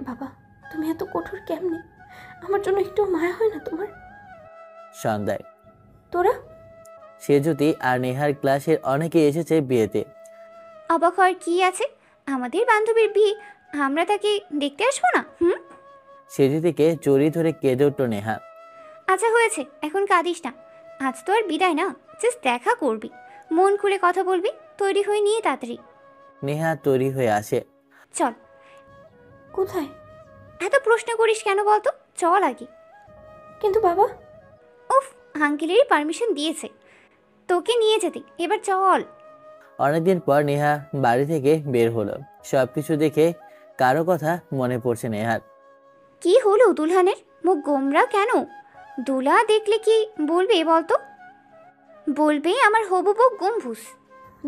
বাবা, তুমি এত কঠোর কেমনে? আমার জন্য একটু মায়া হয় না তোমার? সন্ধ্যায় তোরা? সেজুতি আর নেহার ক্লাসের অনেকে এসেছে বিয়েতে। অবাক হওয়ার কি আছে? আমাদের বান্ধবীর বিয়ে, আমরা তাকে দেখতে আসবো না? সেজুতিকে জড়িয়ে ধরে কেঁদে উঠল নেহা। আচ্ছা হয়েছে, এখন কাঁদিস না। আজ তো আর বিদায় না, জাস্ট দেখা করবি, মন খুলে কথা বলবি। তৈরি হয়ে নিয়ে তাড়াতাড়ি। নেহা তৈরি হয়ে আসে। চল। কোথায়? এত প্রশ্ন করিস কেন বলতো? চল আগে। কিন্তু বাবা। উফ, আঙ্কেলেরই পারমিশন দিয়েছে তোকে নিয়ে যেতে, এবার চল। অনেকদিন পর নেহা বাড়ি থেকে বের হলো। সবকিছু দেখে কারো কথা মনে পড়ছে নেহার। কি হলো দুলহানের? মুখ গোমরা কেন? দুলা দেখলে কি বলবে বলতো? বলবে আমার হবু বউ গম্ভুস।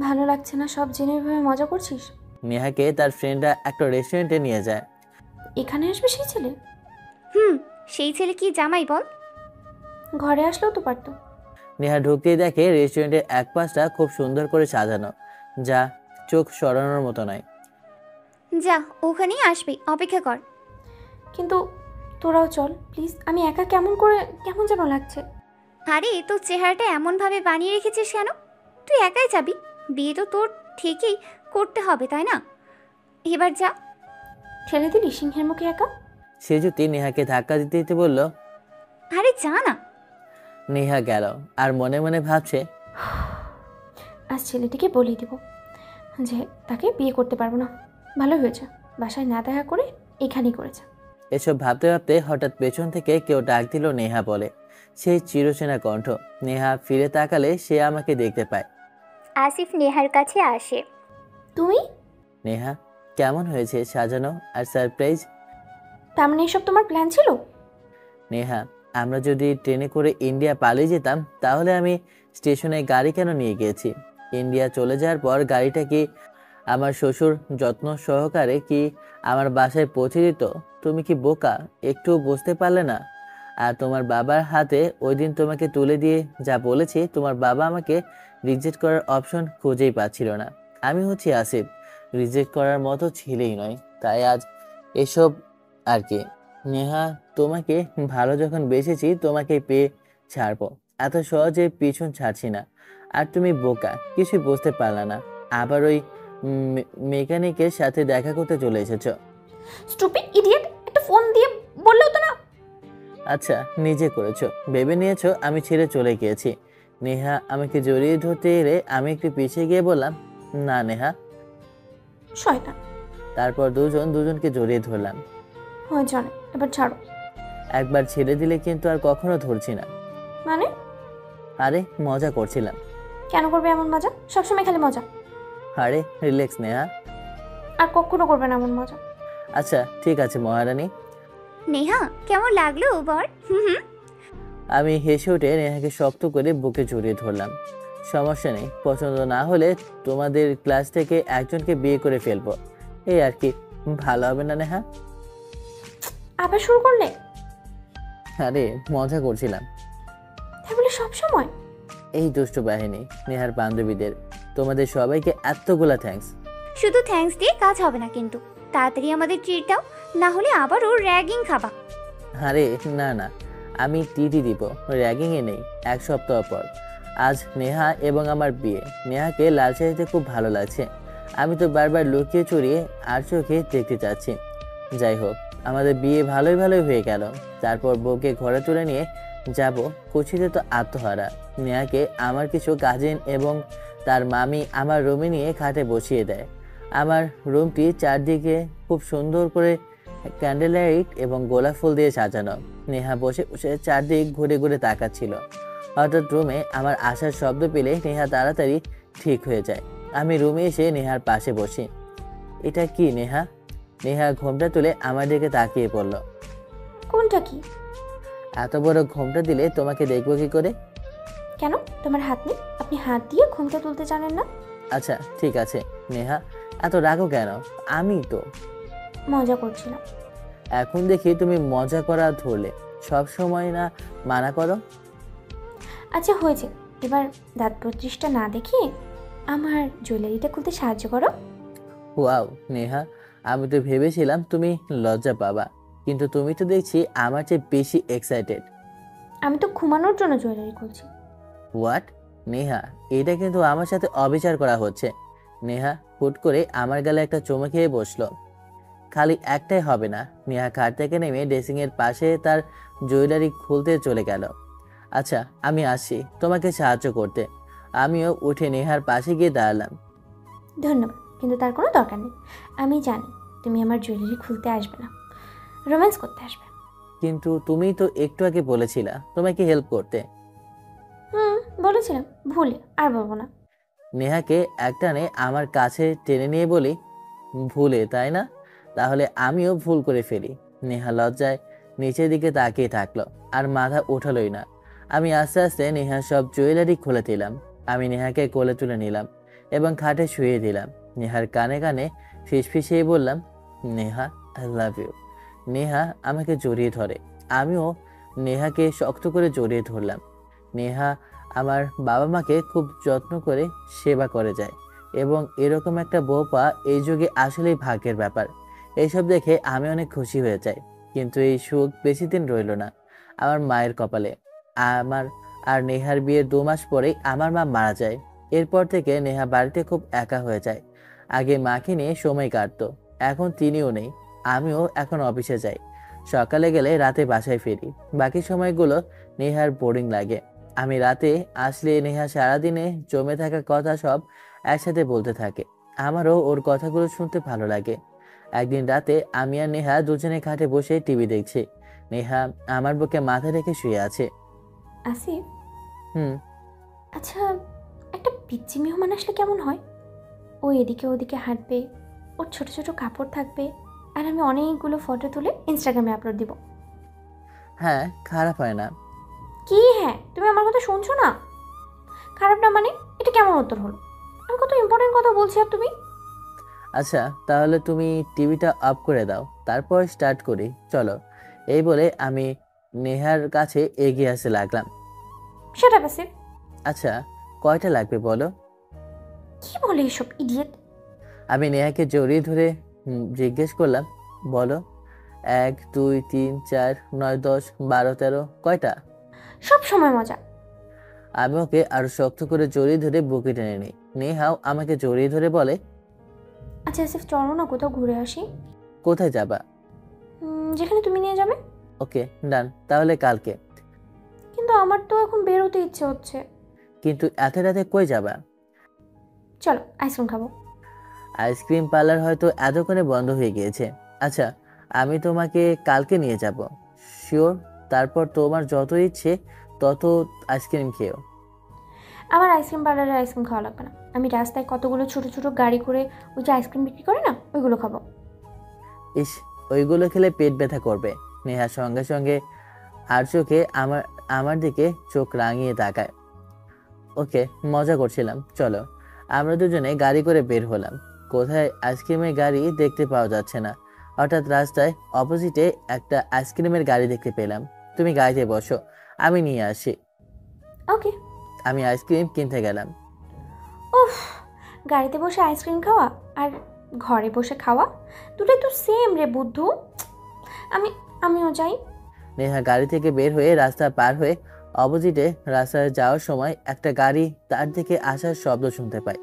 ভালো লাগছে না সব জেনে এভাবে মজা করছিস? নেহাকে তার ফ্রেন্ডরা একটা রেস্টুরেন্টে নিয়ে যায়। এখানে আসবে সেই ছেলে? সেই ছেলে কি জামাই বল? ঘরে আসলেও তো পারতো। নেহা ঢুকতেই দেখে রেস্টুরেন্টের এক পাশটা খুব সুন্দর করে সাজানো, যা চোখ সরানোর মতো নয়। যা, ওখানেই আসবে, অপেক্ষা কর। কিন্তু তোরাও চল প্লিজ। আমি একা কেমন যেন লাগছে। আরে তোর চেহারাটা এমনভাবে বানিয়ে রেখেছিস কেন? তুই একাই যাবি, বিয়ে তো তোর ঠিকই করতে হবে তাই না? এবার যা। ঠেলে দিলি সিংহের মুখে একা। সেজুতি নেহাকে ধাক্কা দিতে দিতে বলল, আরে যা না। নেহা গেল আর মনে মনে ভাবছে, আজ ছেলেটিকে বলেই দিব যে তাকে বিয়ে করতে পারবো না। ভালো হয়েছে বাসায় না দেখা করে এখানেই করেছে। এসব ভাবতে ভাবতে হঠাৎ পেছন থেকে কেউ ডাক দিল নেহা বলে। সেই চিরচেনা কণ্ঠ। নেহা ফিরে তাকালে সে আমাকে দেখতে পায়। আসিফ নেহার কাছে আসে। তুমি? নেহা, কেমন হয়েছে সাজানো আর সারপ্রাইজ? তার মানে এসব তোমার প্ল্যান ছিল? নেহা, আমরা যদি ট্রেনে করে ইন্ডিয়া পালিয়ে যেতাম তাহলে আমি স্টেশনে গাড়ি কেন নিয়ে গিয়েছি? ইন্ডিয়া চলে যাওয়ার পর গাড়িটা কি আমার শ্বশুর যত্ন সহকারে কি আমার বাসায় পৌঁছে দিত? তুমি কি বোকা? একটু বুঝতে পারলে না? আর তোমার বাবার হাতে ওই দিন তোমাকে তুলে দিয়ে যা বলেছি, তোমার বাবা আমাকে রিজেক্ট করার অপশন খুঁজেই পাচ্ছিল না। আমি হচ্ছি আসিফ, রিজেক্ট করার মতো ছেলেই নয়, তাই আজ এসব আর কি। নেহা, তোমাকে ভালো যখন বেসেছি তোমাকে পেয়ে ছাড়বো, এত সহজে পিছন ছাড়ছি না। আর তুমি বোকা, কিছুই বুঝতে পারলা না, আবার ওই মেকানিকের সাথে দেখা করতে চলে এসেছো। স্টুপিড ইডিয়েট, একটা ফোন দিয়ে বললেও তো না। আচ্ছা, নিজে করেছো, ভেবে নিয়েছো আমি ছেড়ে চলে গিয়েছি। নেহা আমাকে জড়িয়ে ধরতে এলে আমি একটু পিছিয়ে গিয়ে বললাম, না নেহা। শয়তান। তারপর দুজনকে জড়িয়ে ধরলাম। হয় জানে, এবার ছাড়ো। একবার ছেড়ে দিলে কিন্তু আর কখনো ধরছি না। মানে? আরে মজা করছিলাম। কেন করবে এমন মজা? সবসময় খালি মজা। আরে রিল্যাক্স নেহা। আর কখনো করবে না এমন মজা। আচ্ছা ঠিক আছে মহারানী। নেহা কেমন লাগলো বর? আমি হেসে উঠে নেহাকে শক্ত করে বুকে জড়িয়ে ধরলাম। সমস্যা নেই, পছন্দ না হলে তোমাদের ক্লাস থেকে একজনকে বিয়ে করে ফেলবো, এই আর কি। ভালো হবে না নেহা? আবার শুরু করলে? আরে মজা করছিলাম। তাই বলে সব সময়? এই দুষ্টু বাহিনী নেহার বান্ধবীদের তোমাদের সবাইকে এতগুলা থ্যাঙ্কস। শুধু থ্যাঙ্কস দিয়ে কাজ হবে না কিন্তু, তাড়াতাড়ি আমাদের ট্রিট দাও, না হলে আবারও র্যাগিং খাবা। আরে না না, আমি টিটি দিব, র্যাগিংয়ে নেই। এক সপ্তাহ পর আজ নেহা এবং আমার বিয়ে। নেহাকে লাল শাড়িতে খুব ভালো লাগছে, আমি তো বারবার লুকিয়ে চড়িয়ে আর চোখে দেখতে চাচ্ছি। যাই হোক, আমাদের বিয়ে ভালোই ভালোই হয়ে গেল। তারপর বউকে ঘরে তুলে নিয়ে যাব। খুশিতে তো আত্মহারা। নেহাকে আমার কিছু কাজিন এবং তার মামি আমার রুমে নিয়ে খাটে বসিয়ে দেয়। আমার রুমটি চারদিকে খুব সুন্দর করে ক্যান্ডেল লাইট এবং গোলাপ ফুল দিয়ে সাজানো। নেহা বসে বসে চারদিক ঘুরে ঘুরে তাকাচ্ছিল। হঠাৎ রুমে আমার আসার শব্দ পেলে নেহা তাড়াতাড়ি ঠিক হয়ে যায়। আমি রুমে এসে নেহার পাশে বসি। এটা কি নেহা? নেহা ঘোমটা তুলে আমার দিকে তাকিয়ে পড়ল। কোনটা কি? এত বড় ঘোমটা দিলে তোমাকে দেখবো কি করে? কেন, তোমার হাত নেই? আপনি হাত দিয়ে ঘুমটা তুলতে জানেন না? আচ্ছা ঠিক আছে নেহা, এত রাগো কেন? আমি তো মজা করছিলাম। এখন দেখি তুমি মজা করা ধরলে, সব সময় না মানা করো। আচ্ছা হয়েছে, এবার দাঁত প্রতিষ্ঠা না দেখিয়ে আমার জুয়েলারিটা খুলতে সাহায্য করো। ওয়াও নেহা, আমি তো ভেবেছিলাম তুমি লজ্জা পাবা, কিন্তু তুমি তো দেখছি আমার চেয়ে বেশি এক্সাইটেড। আমি তো ঘুমানোর জন্য জুয়েলারি খুলছি। হোয়াট? নেহা, এটা কিন্তু আমার সাথে অবিচার করা হচ্ছে। নেহা হুট করে আমার গালে একটা চুমু খেয়ে বসলো। খালি একটাই হবে না। নেহা খাট থেকে নেমে ড্রেসিংয়ের পাশে তার জুয়েলারি খুলতে চলে গেল। আচ্ছা আমি আসছি তোমাকে সাহায্য করতে। আমিও উঠে নেহার পাশে গিয়ে দাঁড়ালাম। ধন্যবাদ, কিন্তু তার কোনো দরকার নেই। আমি জানি তুমি আমার জুয়েলারি খুলতে আসবে না, রোম্যান্স করতে আসবে। কিন্তু তুমি তো একটু আগে বলেছিলা তোমাকে হেল্প করতে। বলেছিলাম, ভুলে আর বলবো না। নেহাকে একটানে আমার কাছে টেনে নিয়ে বলি, ভুলে তাই না? তাহলে আমিও ভুল করে ফেলি। নেহা লজ্জায় নিচের দিকে তাকিয়ে থাকলো, আর মাথা উঠালোই না। আমি আস্তে আস্তে নেহার সব জুয়েলারি খুলে দিলাম। আমি নেহাকে কোলে তুলে নিলাম এবং খাটে শুয়ে দিলাম। নেহার কানে কানে ফিসফিসিয়ে বললাম, Neha I love you. Neha আমাকে জড়িয়ে ধরে, আমিও নেহাকে শক্ত করে জড়িয়ে ধরলাম। নেহা আমার বাবা মাকে খুব যত্ন করে সেবা করে যায়, এবং এরকম একটা বউ পাওয়া এই যুগে আসলেই ভাগ্যের ব্যাপার। এইসব দেখে আমি অনেক খুশি হয়ে যাই। কিন্তু এই সুখ বেশি দিন রইল না আমার মায়ের কপালে। আমার আর নেহার বিয়ের 2 মাস পরেই আমার মা মারা যায়। এরপর থেকে নেহা বাড়িতে খুব একা হয়ে যায়। আগে মাকে নিয়ে সময় কাটতো, এখন তিনিও নেই। আমিও এখন অফিসে যাই, সকালে গেলে রাতে বাসায় ফিরি। বাকি সময়গুলো নেহার বোরিং লাগে। আমি রাতে আসলে নেহা সারাদিনে জমে থাকা কথা সব একসাথে বলতে থাকে। আমারও ওর কথাগুলো শুনতে ভালো লাগে। একদিন রাতে আমি আর নেহা দুজনে খাটে বসে টিভি দেখছি। নেহা আমার বুকে মাথা রেখে শুয়ে আছে। আসিফ, হুম। আচ্ছা, একটা পিচ্চি মেহমান আসলে কেমন হয়? ও এদিকে ওদিকে হাঁটবে, ওর ছোট ছোট কাপড় থাকবে, আর আমি অনেকগুলো ফটো তুলে ইনস্টাগ্রামে আপলোড দিব। হ্যাঁ, খারাপ হয় না। কি হ্যাঁ? তুমি আমার কথা শুনছো না? খারাপ না মানে এটা কেমন উত্তর হলো? আমি কত ইম্পর্টেন্ট কথা বলছি আর তুমি। আচ্ছা তাহলে তুমি টিভিটা অফ করে দাও, তারপর স্টার্ট করি, চলো। এই বলে আমি নেহার কাছে এগিয়ে আসতে লাগলাম। সেটা আসিফ। আচ্ছা কয়টা লাগবে বলো? কি বলে এসব ইডিয়েট? আমি নেহাকে জড়িয়ে ধরে জিজ্ঞেস করলাম, বলো। 1 2 3 4 9 10 12 13 কয়টা? সব সময় মজা। আমি ওকে আরো শক্ত করে জড়িয়ে ধরে বুকে টেনে নিই। নেহাও আমাকে জড়িয়ে ধরে বলে, আচ্ছা আসিফ, চলো না কোথাও ঘুরে আসি। কোথায় যাবা? যেখানে তুমি নিয়ে যাবে। ওকে ডান, তাহলে কালকে। কিন্তু আমার তো এখন বেরোতে ইচ্ছে হচ্ছে। কিন্তু এত রাতে কই যাবা? চলো আইসক্রিম খাবো। আইসক্রিম পার্লার হয়তো এতক্ষণে বন্ধ হয়ে গিয়েছে। আচ্ছা আমি তোমাকে কালকে নিয়ে যাব, শিওর। তারপর তোমার যত ইচ্ছে তত আইসক্রিম খেও। আমার আইসক্রিম পার্লারের আইসক্রিম খাওয়া লাগবে না। আমি রাস্তায় কতগুলো ছোটো ছোটো গাড়ি করে ওই যে আইসক্রিম বিক্রি করে না, ওইগুলো খাবো। ইস, ওইগুলো খেলে পেট ব্যথা করবে। নেহা সঙ্গে সঙ্গে আর চোখে আমার আমার দিকে চোখ রাঙিয়ে তাকায়। ওকে, মজা করছিলাম, চলো। আমরা দুজনে গাড়ি করে বের হলাম। কোথায় আইসক্রিমের গাড়ি দেখতে পাওয়া যাচ্ছে না। হঠাৎ রাস্তায় অপোজিটে একটা আইসক্রিমের গাড়ি দেখতে পেলাম। তুমি গাড়িতে বসো, আমি নিয়ে আসি। ওকে। আমি আইসক্রিম কিনতে গেলাম। উফ, গাড়িতে বসে আইসক্রিম খাওয়া আর ঘরে বসে খাওয়া দুটোই তো সেম রে বুদ্ধু। আমিও যাই। নেহা গাড়ি থেকে বের হয়ে রাস্তা পার হয়ে অপোজিটে রাস্তায় যাওয়ার সময় একটা গাড়ি তার দিকে আসার শব্দ শুনতে পায়।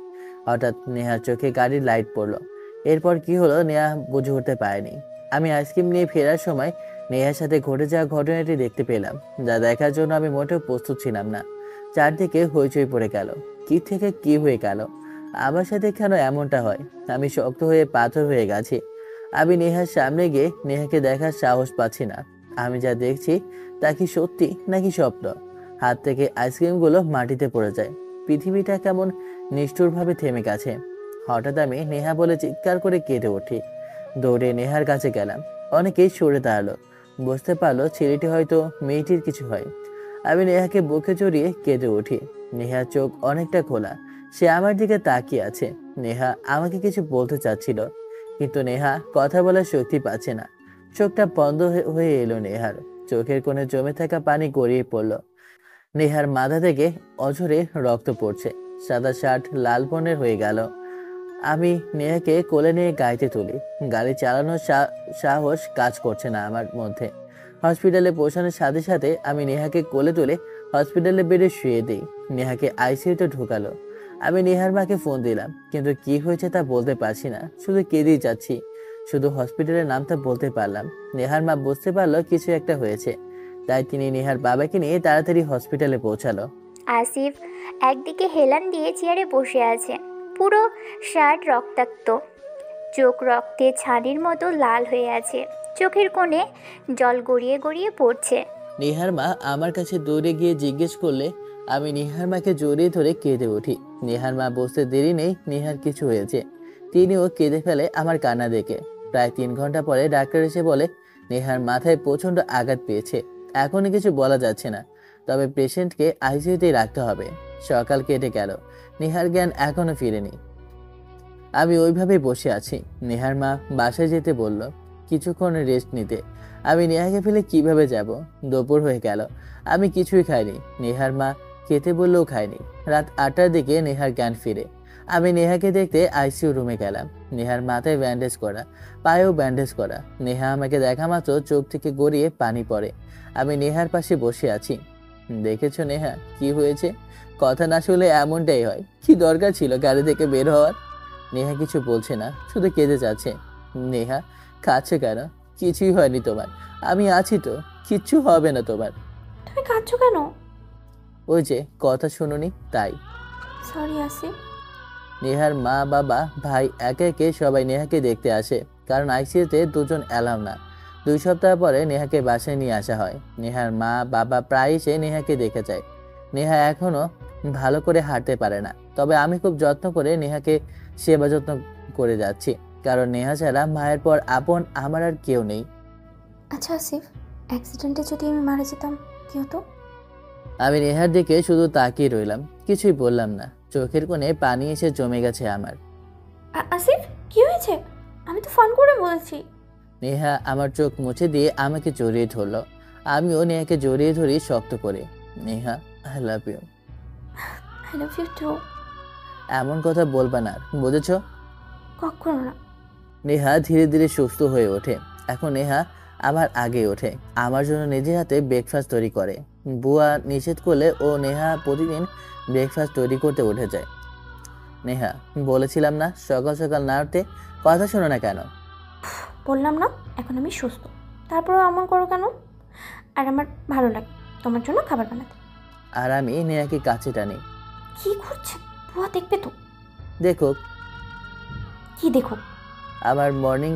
হঠাৎ নেহার চোখে গাড়ির লাইট পড়লো। এরপর কি হলো নেহা বুঝে উঠতে পারেনি। আমি আইসক্রিম নিয়ে ফেরার সময় নেহার সাথে ঘটে যাওয়া ঘটনাটি দেখতে পেলাম, যা দেখার জন্য আমি মোটেও প্রস্তুত ছিলাম না। চারদিকে হইচই পড়ে গেল। কি থেকে কি হয়ে গেল? আমার সাথে কেন এমনটা হয়? আমি শক্ত হয়ে পাথর হয়ে গেছি। আমি নেহার সামনে গিয়ে নেহাকে দেখার সাহস পাচ্ছি না। আমি যা দেখছি তা কি সত্যি নাকি স্বপ্ন? হাত থেকে আইসক্রিমগুলো মাটিতে পড়ে যায়। পৃথিবীটা কেমন নিষ্ঠুরভাবে থেমে গেছে। হঠাৎ আমি নেহা বলে চিৎকার করে কেঁদে উঠি। দৌড়ে নেহার কাছে গেলাম। অনেকেই সরে দাঁড়ালো। বুঝতে পারলো ছেলেটি হয়তো মেয়েটির কিছু হয়। আমি নেহাকে বুকে জড়িয়ে কেঁদে উঠি। নেহার চোখ অনেকটা খোলা, সে আমার দিকে তাকিয়ে আছে। নেহা আমাকে কিছু বলতে চাচ্ছিল, কিন্তু নেহা কথা বলার শক্তি পাচ্ছে না। চোখটা বন্ধ হয়ে এলো নেহার। চোখের কোণে জমে থাকা পানি গড়িয়ে পড়লো। নেহার মাথা থেকে অঝরে রক্ত পড়ছে। সাদা শার্ট লাল বর্ণের হয়ে গেল। আমি নেহাকে কোলে নিয়ে গাড়িতে তুলি। গাড়ি চালানোর সাহস কাজ করছে না আমার মধ্যে। হসপিটালে পৌঁছানোর সাথে সাথে আমি নেহাকে কোলে তুলে হসপিটালে বেডে শুয়ে দিই। নেহাকে আইসিইউতে ঢোকালো। আমি নেহার মাকে ফোন দিলাম, কিন্তু কি হয়েছে তা বলতে পারছি না, শুধু কেঁদেই যাচ্ছি। শুধু হসপিটালের নামটা বলতে পারলাম। নেহার মা বুঝতে পারলো কিছু একটা হয়েছে, তাই তিনি নেহার বাবাকে নিয়ে তাড়াতাড়ি হসপিটালে পৌঁছালো। আসিফ একদিকে হেলান দিয়ে চেয়ারে বসে আছে, পুরো শার্ট রক্তাক্ত, চোখ রক্তে ছানির মতো লাল হয়ে আছে, চোখের কোণে জল গড়িয়ে গড়িয়ে পড়ছে। নেহার মা আমার কাছে দৌড়ে গিয়ে জিজ্ঞেস করলে আমি নেহার মাকে জড়িয়ে ধরে কেঁদে উঠি। নেহার মা বুঝতে দেরি নেই নেহার কিছু হয়েছে। তিনিও কেঁদে ফেলে আমার কান্না দেখে। প্রায় 3 ঘন্টা পরে ডাক্তার এসে বলে নেহার মাথায় প্রচণ্ড আঘাত পেয়েছে। এখনই কিছু বলা যাচ্ছে না, তবে পেশেন্টকে আইসিইউতেই রাখতে হবে। সকাল কেটে গেল, নেহার জ্ঞান এখনো ফিরেনি। আমি ওইভাবেই বসে আছি। নেহার মা বাসায় যেতে বলল, কিছুক্ষণ রেস্ট নিতে। আমি নেহাকে ফেলে কিভাবে যাব? দুপুর হয়ে গেল, আমি কিছুই খাইনি। নেহার মা খেতে বললেও খাইনি। রাত 8টার দিকে নেহার জ্ঞান ফিরে। আমি নেহাকে দেখতে আইসিইউ রুমে গেলাম। নেহার মাথায় ব্যান্ডেজ করা, পায়েও ব্যান্ডেজ করা। নেহা আমাকে দেখা মাত্র চোখ থেকে গড়িয়ে পানি পড়ে। আমি নেহার পাশে বসে আছি। দেখেছো নেহা কি হয়েছে? কথা না শুনলে এমনটাই হয়। কি দরকার ছিল গাড়ি থেকে বের হওয়ার? নেহা কিছু বলছে না, শুধু কেঁদে যাচ্ছে। নেহা কাঁদছে কেন? কিছুই হয়নি তোমার, আমি আছি তো, কিচ্ছু হবে না তোমার। তুমি কাঁদছো কেন? ওই যে কথা শুনুনি তাই। সরি আসিফ। নেহার মা বাবা ভাই একে একে সবাই নেহাকে দেখতে আসে, কারণ আইসিইউতে দুজন এলাও না। 2 সপ্তাহ পরে নেহাকে বাসায় নিয়ে আসা হয়। নেহার মা বাবা প্রায় এসে নেহাকে দেখে যায়। নেহা এখনো ভালো করে হাঁটতে পারে না, তবে আমি খুব যত্ন করে নেহাকে সেবা যত্ন করে যাচ্ছি, কারণ নেহা ছাড়া মায়ের পর আপন আমার আর কেউ নেই। আচ্ছা আসিফ, অ্যাক্সিডেন্টে যদি আমি মারা যেতাম কি হতো? আমি নেহার দিকে শুধু তাকিয়ে রইলাম, কিছুই বললাম না। চোখের কোণে পানি এসে জমে গেছে আমার। আসিফ কি হয়েছে? আমি তো ফোন করে বলছি। নেহা আমার চোখ মুছে দিয়ে আমাকে জড়িয়ে ধরলো। আমিও নেহাকে জড়িয়ে ধরি শক্ত করে। Neha, I love you. I love you too. এমন কথা বলবা না, বুঝেছো? কখনো না। নেহা ধীরে ধীরে সুস্থ হয়ে ওঠে। এখন নেহা আমার আগে ওঠে, আমার জন্য নিজের হাতে ব্রেকফাস্ট তৈরি করে। বুয়া নিষেধ করলে ও নেহা প্রতিদিন ব্রেকফাস্ট তৈরি করতে উঠে যায়। নেহা, বলেছিলাম না সকাল সকাল না উঠতে? কথা শোনো না কেন? বললাম না এখন আমি সুস্থ, তারপরেও এমন করো কেন? আর আমার ভালো লাগে তোমার জন্য খাবার বানাতে। আর আমি নেহাকে কাছে টানি। কি করছে? বুয়া দেখবে তো। দেখো। কি দেখো? আমার মর্নিং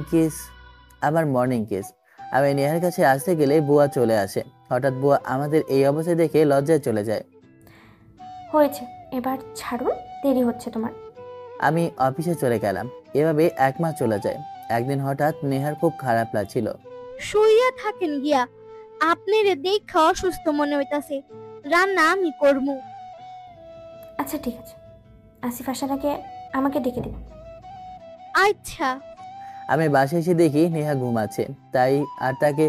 কিস। আমি নেহার কাছে আসতে গেলে বুয়া চলে আসে। হঠাৎ বুয়া আমাদের এই অবস্থা দেখে লজ্জায় চলে যায়। হয়েছে, এবার ছাড়ুন, দেরি হচ্ছে তোমার। আমি অফিসে চলে গেলাম। এভাবে 1 মাস চলে যায়। একদিন হঠাৎ নেহার খুব খারাপ লাগছিল। শুইয়া থাকেন গিয়া, আপনার দেখা অসুস্থ মনে হইতাছে। রান্না আমি করমু। আচ্ছা ঠিক আছে, আসিফ আসার আগে আমাকে ডেকে দিন। আচ্ছা। আমি বাসায় এসে দেখি নেহা ঘুমাচ্ছে, তাই আর তাকে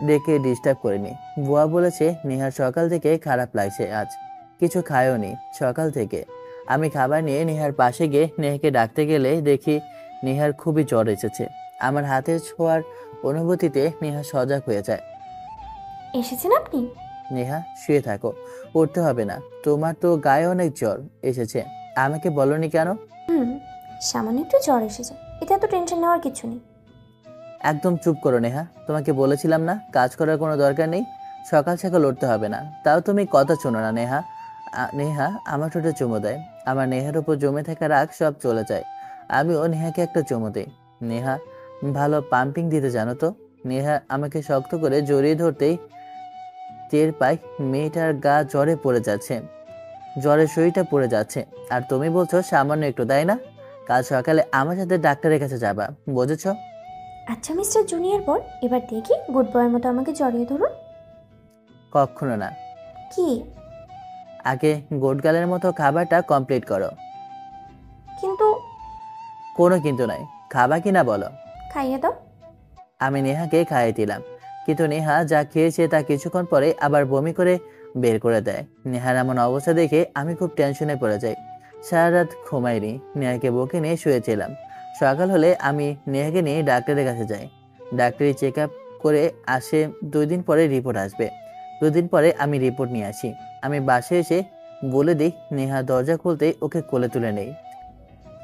ডেকে ডিস্টার্ব করিনি। বুয়া বলেছে নেহার সকাল থেকে খারাপ লাগছে, আজ কিছু খায়ওনি সকাল থেকে। আমি খাবার নিয়ে নেহার পাশে গিয়ে নেহাকে ডাকতে গেলে দেখি নেহার খুবই জ্বর এসেছে। আমার হাতের ছোঁয়ার অনুভূতিতে নেহা সজাগ হয়ে যায়। এসেছেন আপনি? নেহা শুয়ে থাকো, উঠতে হবে না। তোমার তো গায়ে অনেক জ্বর এসেছে, আমাকে বলনি কেন? সামান্য একটু জ্বর এসেছে, এতে এত টেনশন নেওয়ার কিছু নেই। একদম চুপ করো নেহা, তোমাকে বলেছিলাম না কাজ করার কোনো দরকার নেই, সকাল সকাল উঠতে হবে না। তাও তুমি কথা শোনো না নেহা। নেহা আমার ঠোঁটে চুমু দেয়। আমার নেহার উপর জমে থাকা রাগ সব চলে যায়। আমিও নেহাকে একটা চুমু দিই। নেহা ভালো পাম্পিং দিতে জানো তো। নেহা আমাকে শক্ত করে জড়িয়ে ধরতেই টের পাই মেয়েটার গা জ্বরে পড়ে যাচ্ছে, জ্বরের শরীরটা পড়ে যাচ্ছে। আর তুমি বলছো সামান্য একটু, তাই না? কাল সকালে আমার সাথে ডাক্তারের কাছে যাবা, বুঝেছো? আচ্ছা মিস্টার জুনিয়র বর, এবার দেখি গুড বয়ের মতো আমাকে জড়িয়ে ধরুন। কখনো না। কি? আগে গোটগালের মতো খাবারটা কমপ্লিট করো। কিন্তু? কোনো কিন্তু নাই, খাবা কিনা বলো। খাইয়ে দাও। আমি নেহাকে খাইয়ে দিলাম, কিন্তু নেহা যা খেয়েছে তা কিছুক্ষণ পরে আবার বমি করে বের করে দেয়। নেহার এমন অবস্থা দেখে আমি খুব টেনশনে পড়ে যাই। সারা রাত ঘুমাইনি, নেহাকে বুকে নিয়ে শুয়েছিলাম। সকাল হলে আমি নেহাকে নিয়ে ডাক্তারের কাছে যাই। ডাক্তারি চেক আপ করে আসে। 2 দিন পরে রিপোর্ট আসবে। 2 দিন পরে আমি রিপোর্ট নিয়ে আসি। আমি বাসায় এসে বলে দিই, নেহা দরজা খুলতেই ওকে কোলে তুলে নেই।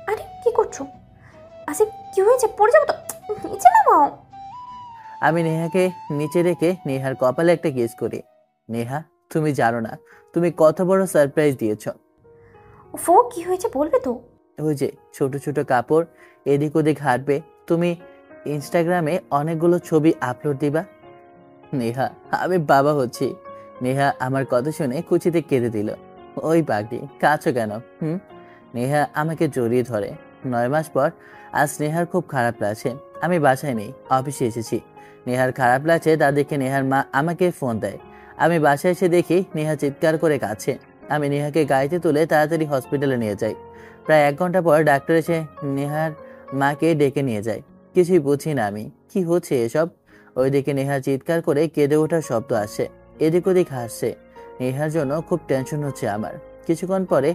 আরে কি করছো আসিফ? কি হয়েছে? পড়ে যাবো তো, নিচে নামাও। আমি নেহাকে নিচে রেখে নেহার কপালে একটা কিস করি। নেহা, তুমি জানো না তুমি কত বড় সারপ্রাইজ দিয়েছ। ওফো, কি হয়েছে বলবে তো? ওই যে ছোট ছোট কাপড় এদিক ওদিক হাঁটবে, তুমি ইনস্টাগ্রামে অনেকগুলো ছবি আপলোড দিবা। নেহা, আমি বাবা হচ্ছি। নেহা আমার কথা শুনে খুশিতে কেঁদে দিল। ওই পাগলি, কাঁদছো কেন? নেহা আমাকে জড়িয়ে ধরে। 9 মাস পর আজ নেহার খুব খারাপ লাগছে। আমি বাসায় নেই, অফিসে এসেছি। নেহার খারাপ লাগছে তা দেখে নেহার মা আমাকে ফোন দেয়। আমি বাসায় এসে দেখি নেহা চিৎকার করে কাঁদছে। আমি নেহাকে গাড়িতে তুলে তাড়াতাড়ি হসপিটালে নিয়ে যাই। প্রায় 1 ঘন্টা পর ডাক্তার এসে নেহার মাকে ডেকে নিয়ে যায়। কিছুই বুঝি না আমি, কি হচ্ছে এসব। ওইদিকে নেহা চিৎকার করে কেঁদে ওঠার শব্দ আসছে, এদিক ওদিক হাসছে। নেহার জন্য খুব টেনশন হচ্ছে আমার। কিছুক্ষণ পরে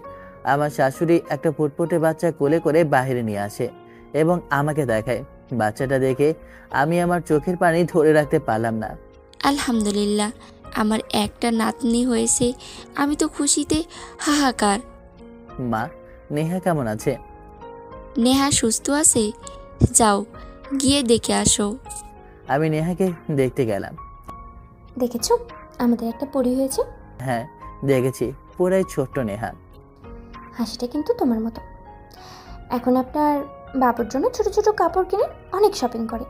আমার শাশুড়ি একটা ফুটফুটে বাচ্চা কোলে করে বাইরে নিয়ে আসে এবং আমাকে দেখায়। বাচ্চাটা দেখে আমি আমার চোখের পানি ধরে রাখতে পারলাম না। আলহামদুলিল্লাহ, আমার একটা নাতনি হয়েছে, আমি তো খুশিতে হাহাকার। মা, নেহা কেমন আছে? নেহা সুস্থ আছে, যাও গিয়ে দেখে আসো। আমি নেহাকে দেখতে গেলাম। দেখেছো আমাদের একটা পরি হয়েছে? হ্যাঁ দেখেছি, পুরাই ছোট্ট নেহা। হাসিটা কিন্তু তোমার মতো। এখন আপনার বাবুর জন্য ছোট ছোট কাপড় কিনে অনেক শপিং করে।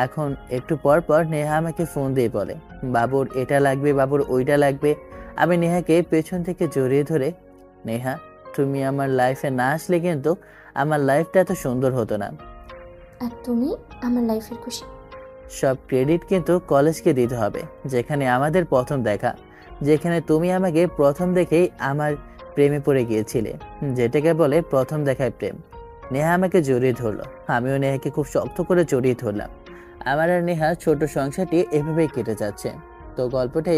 এখন একটু পর পর নেহা আমাকে ফোন দিয়ে বলে, বাবুর এটা লাগবে, বাবুর ওইটা লাগবে। আমি নেহাকে পেছন থেকে জড়িয়ে ধরে, নেহা তুমি আমার লাইফে না আসলে কিন্তু আমার লাইফটা এত সুন্দর হতো না। আর তুমি আমার লাইফের খুশি। সব ক্রেডিট কিন্তু কলেজকে দিতে হবে, যেখানে আমাদের প্রথম দেখা, যেখানে তুমি আমাকে প্রথম দেখেই আমার প্রেমে পড়ে গিয়েছিলে, যেটাকে বলে প্রথম দেখায় প্রেম। নেহা আমাকে জড়িয়ে ধরলো, আমিও নেহাকে খুব শক্ত করে জড়িয়ে ধরলাম। আমার আর নেহা ছোট সংসারটি এভাবেই কেটে যাচ্ছে। তো গল্পটা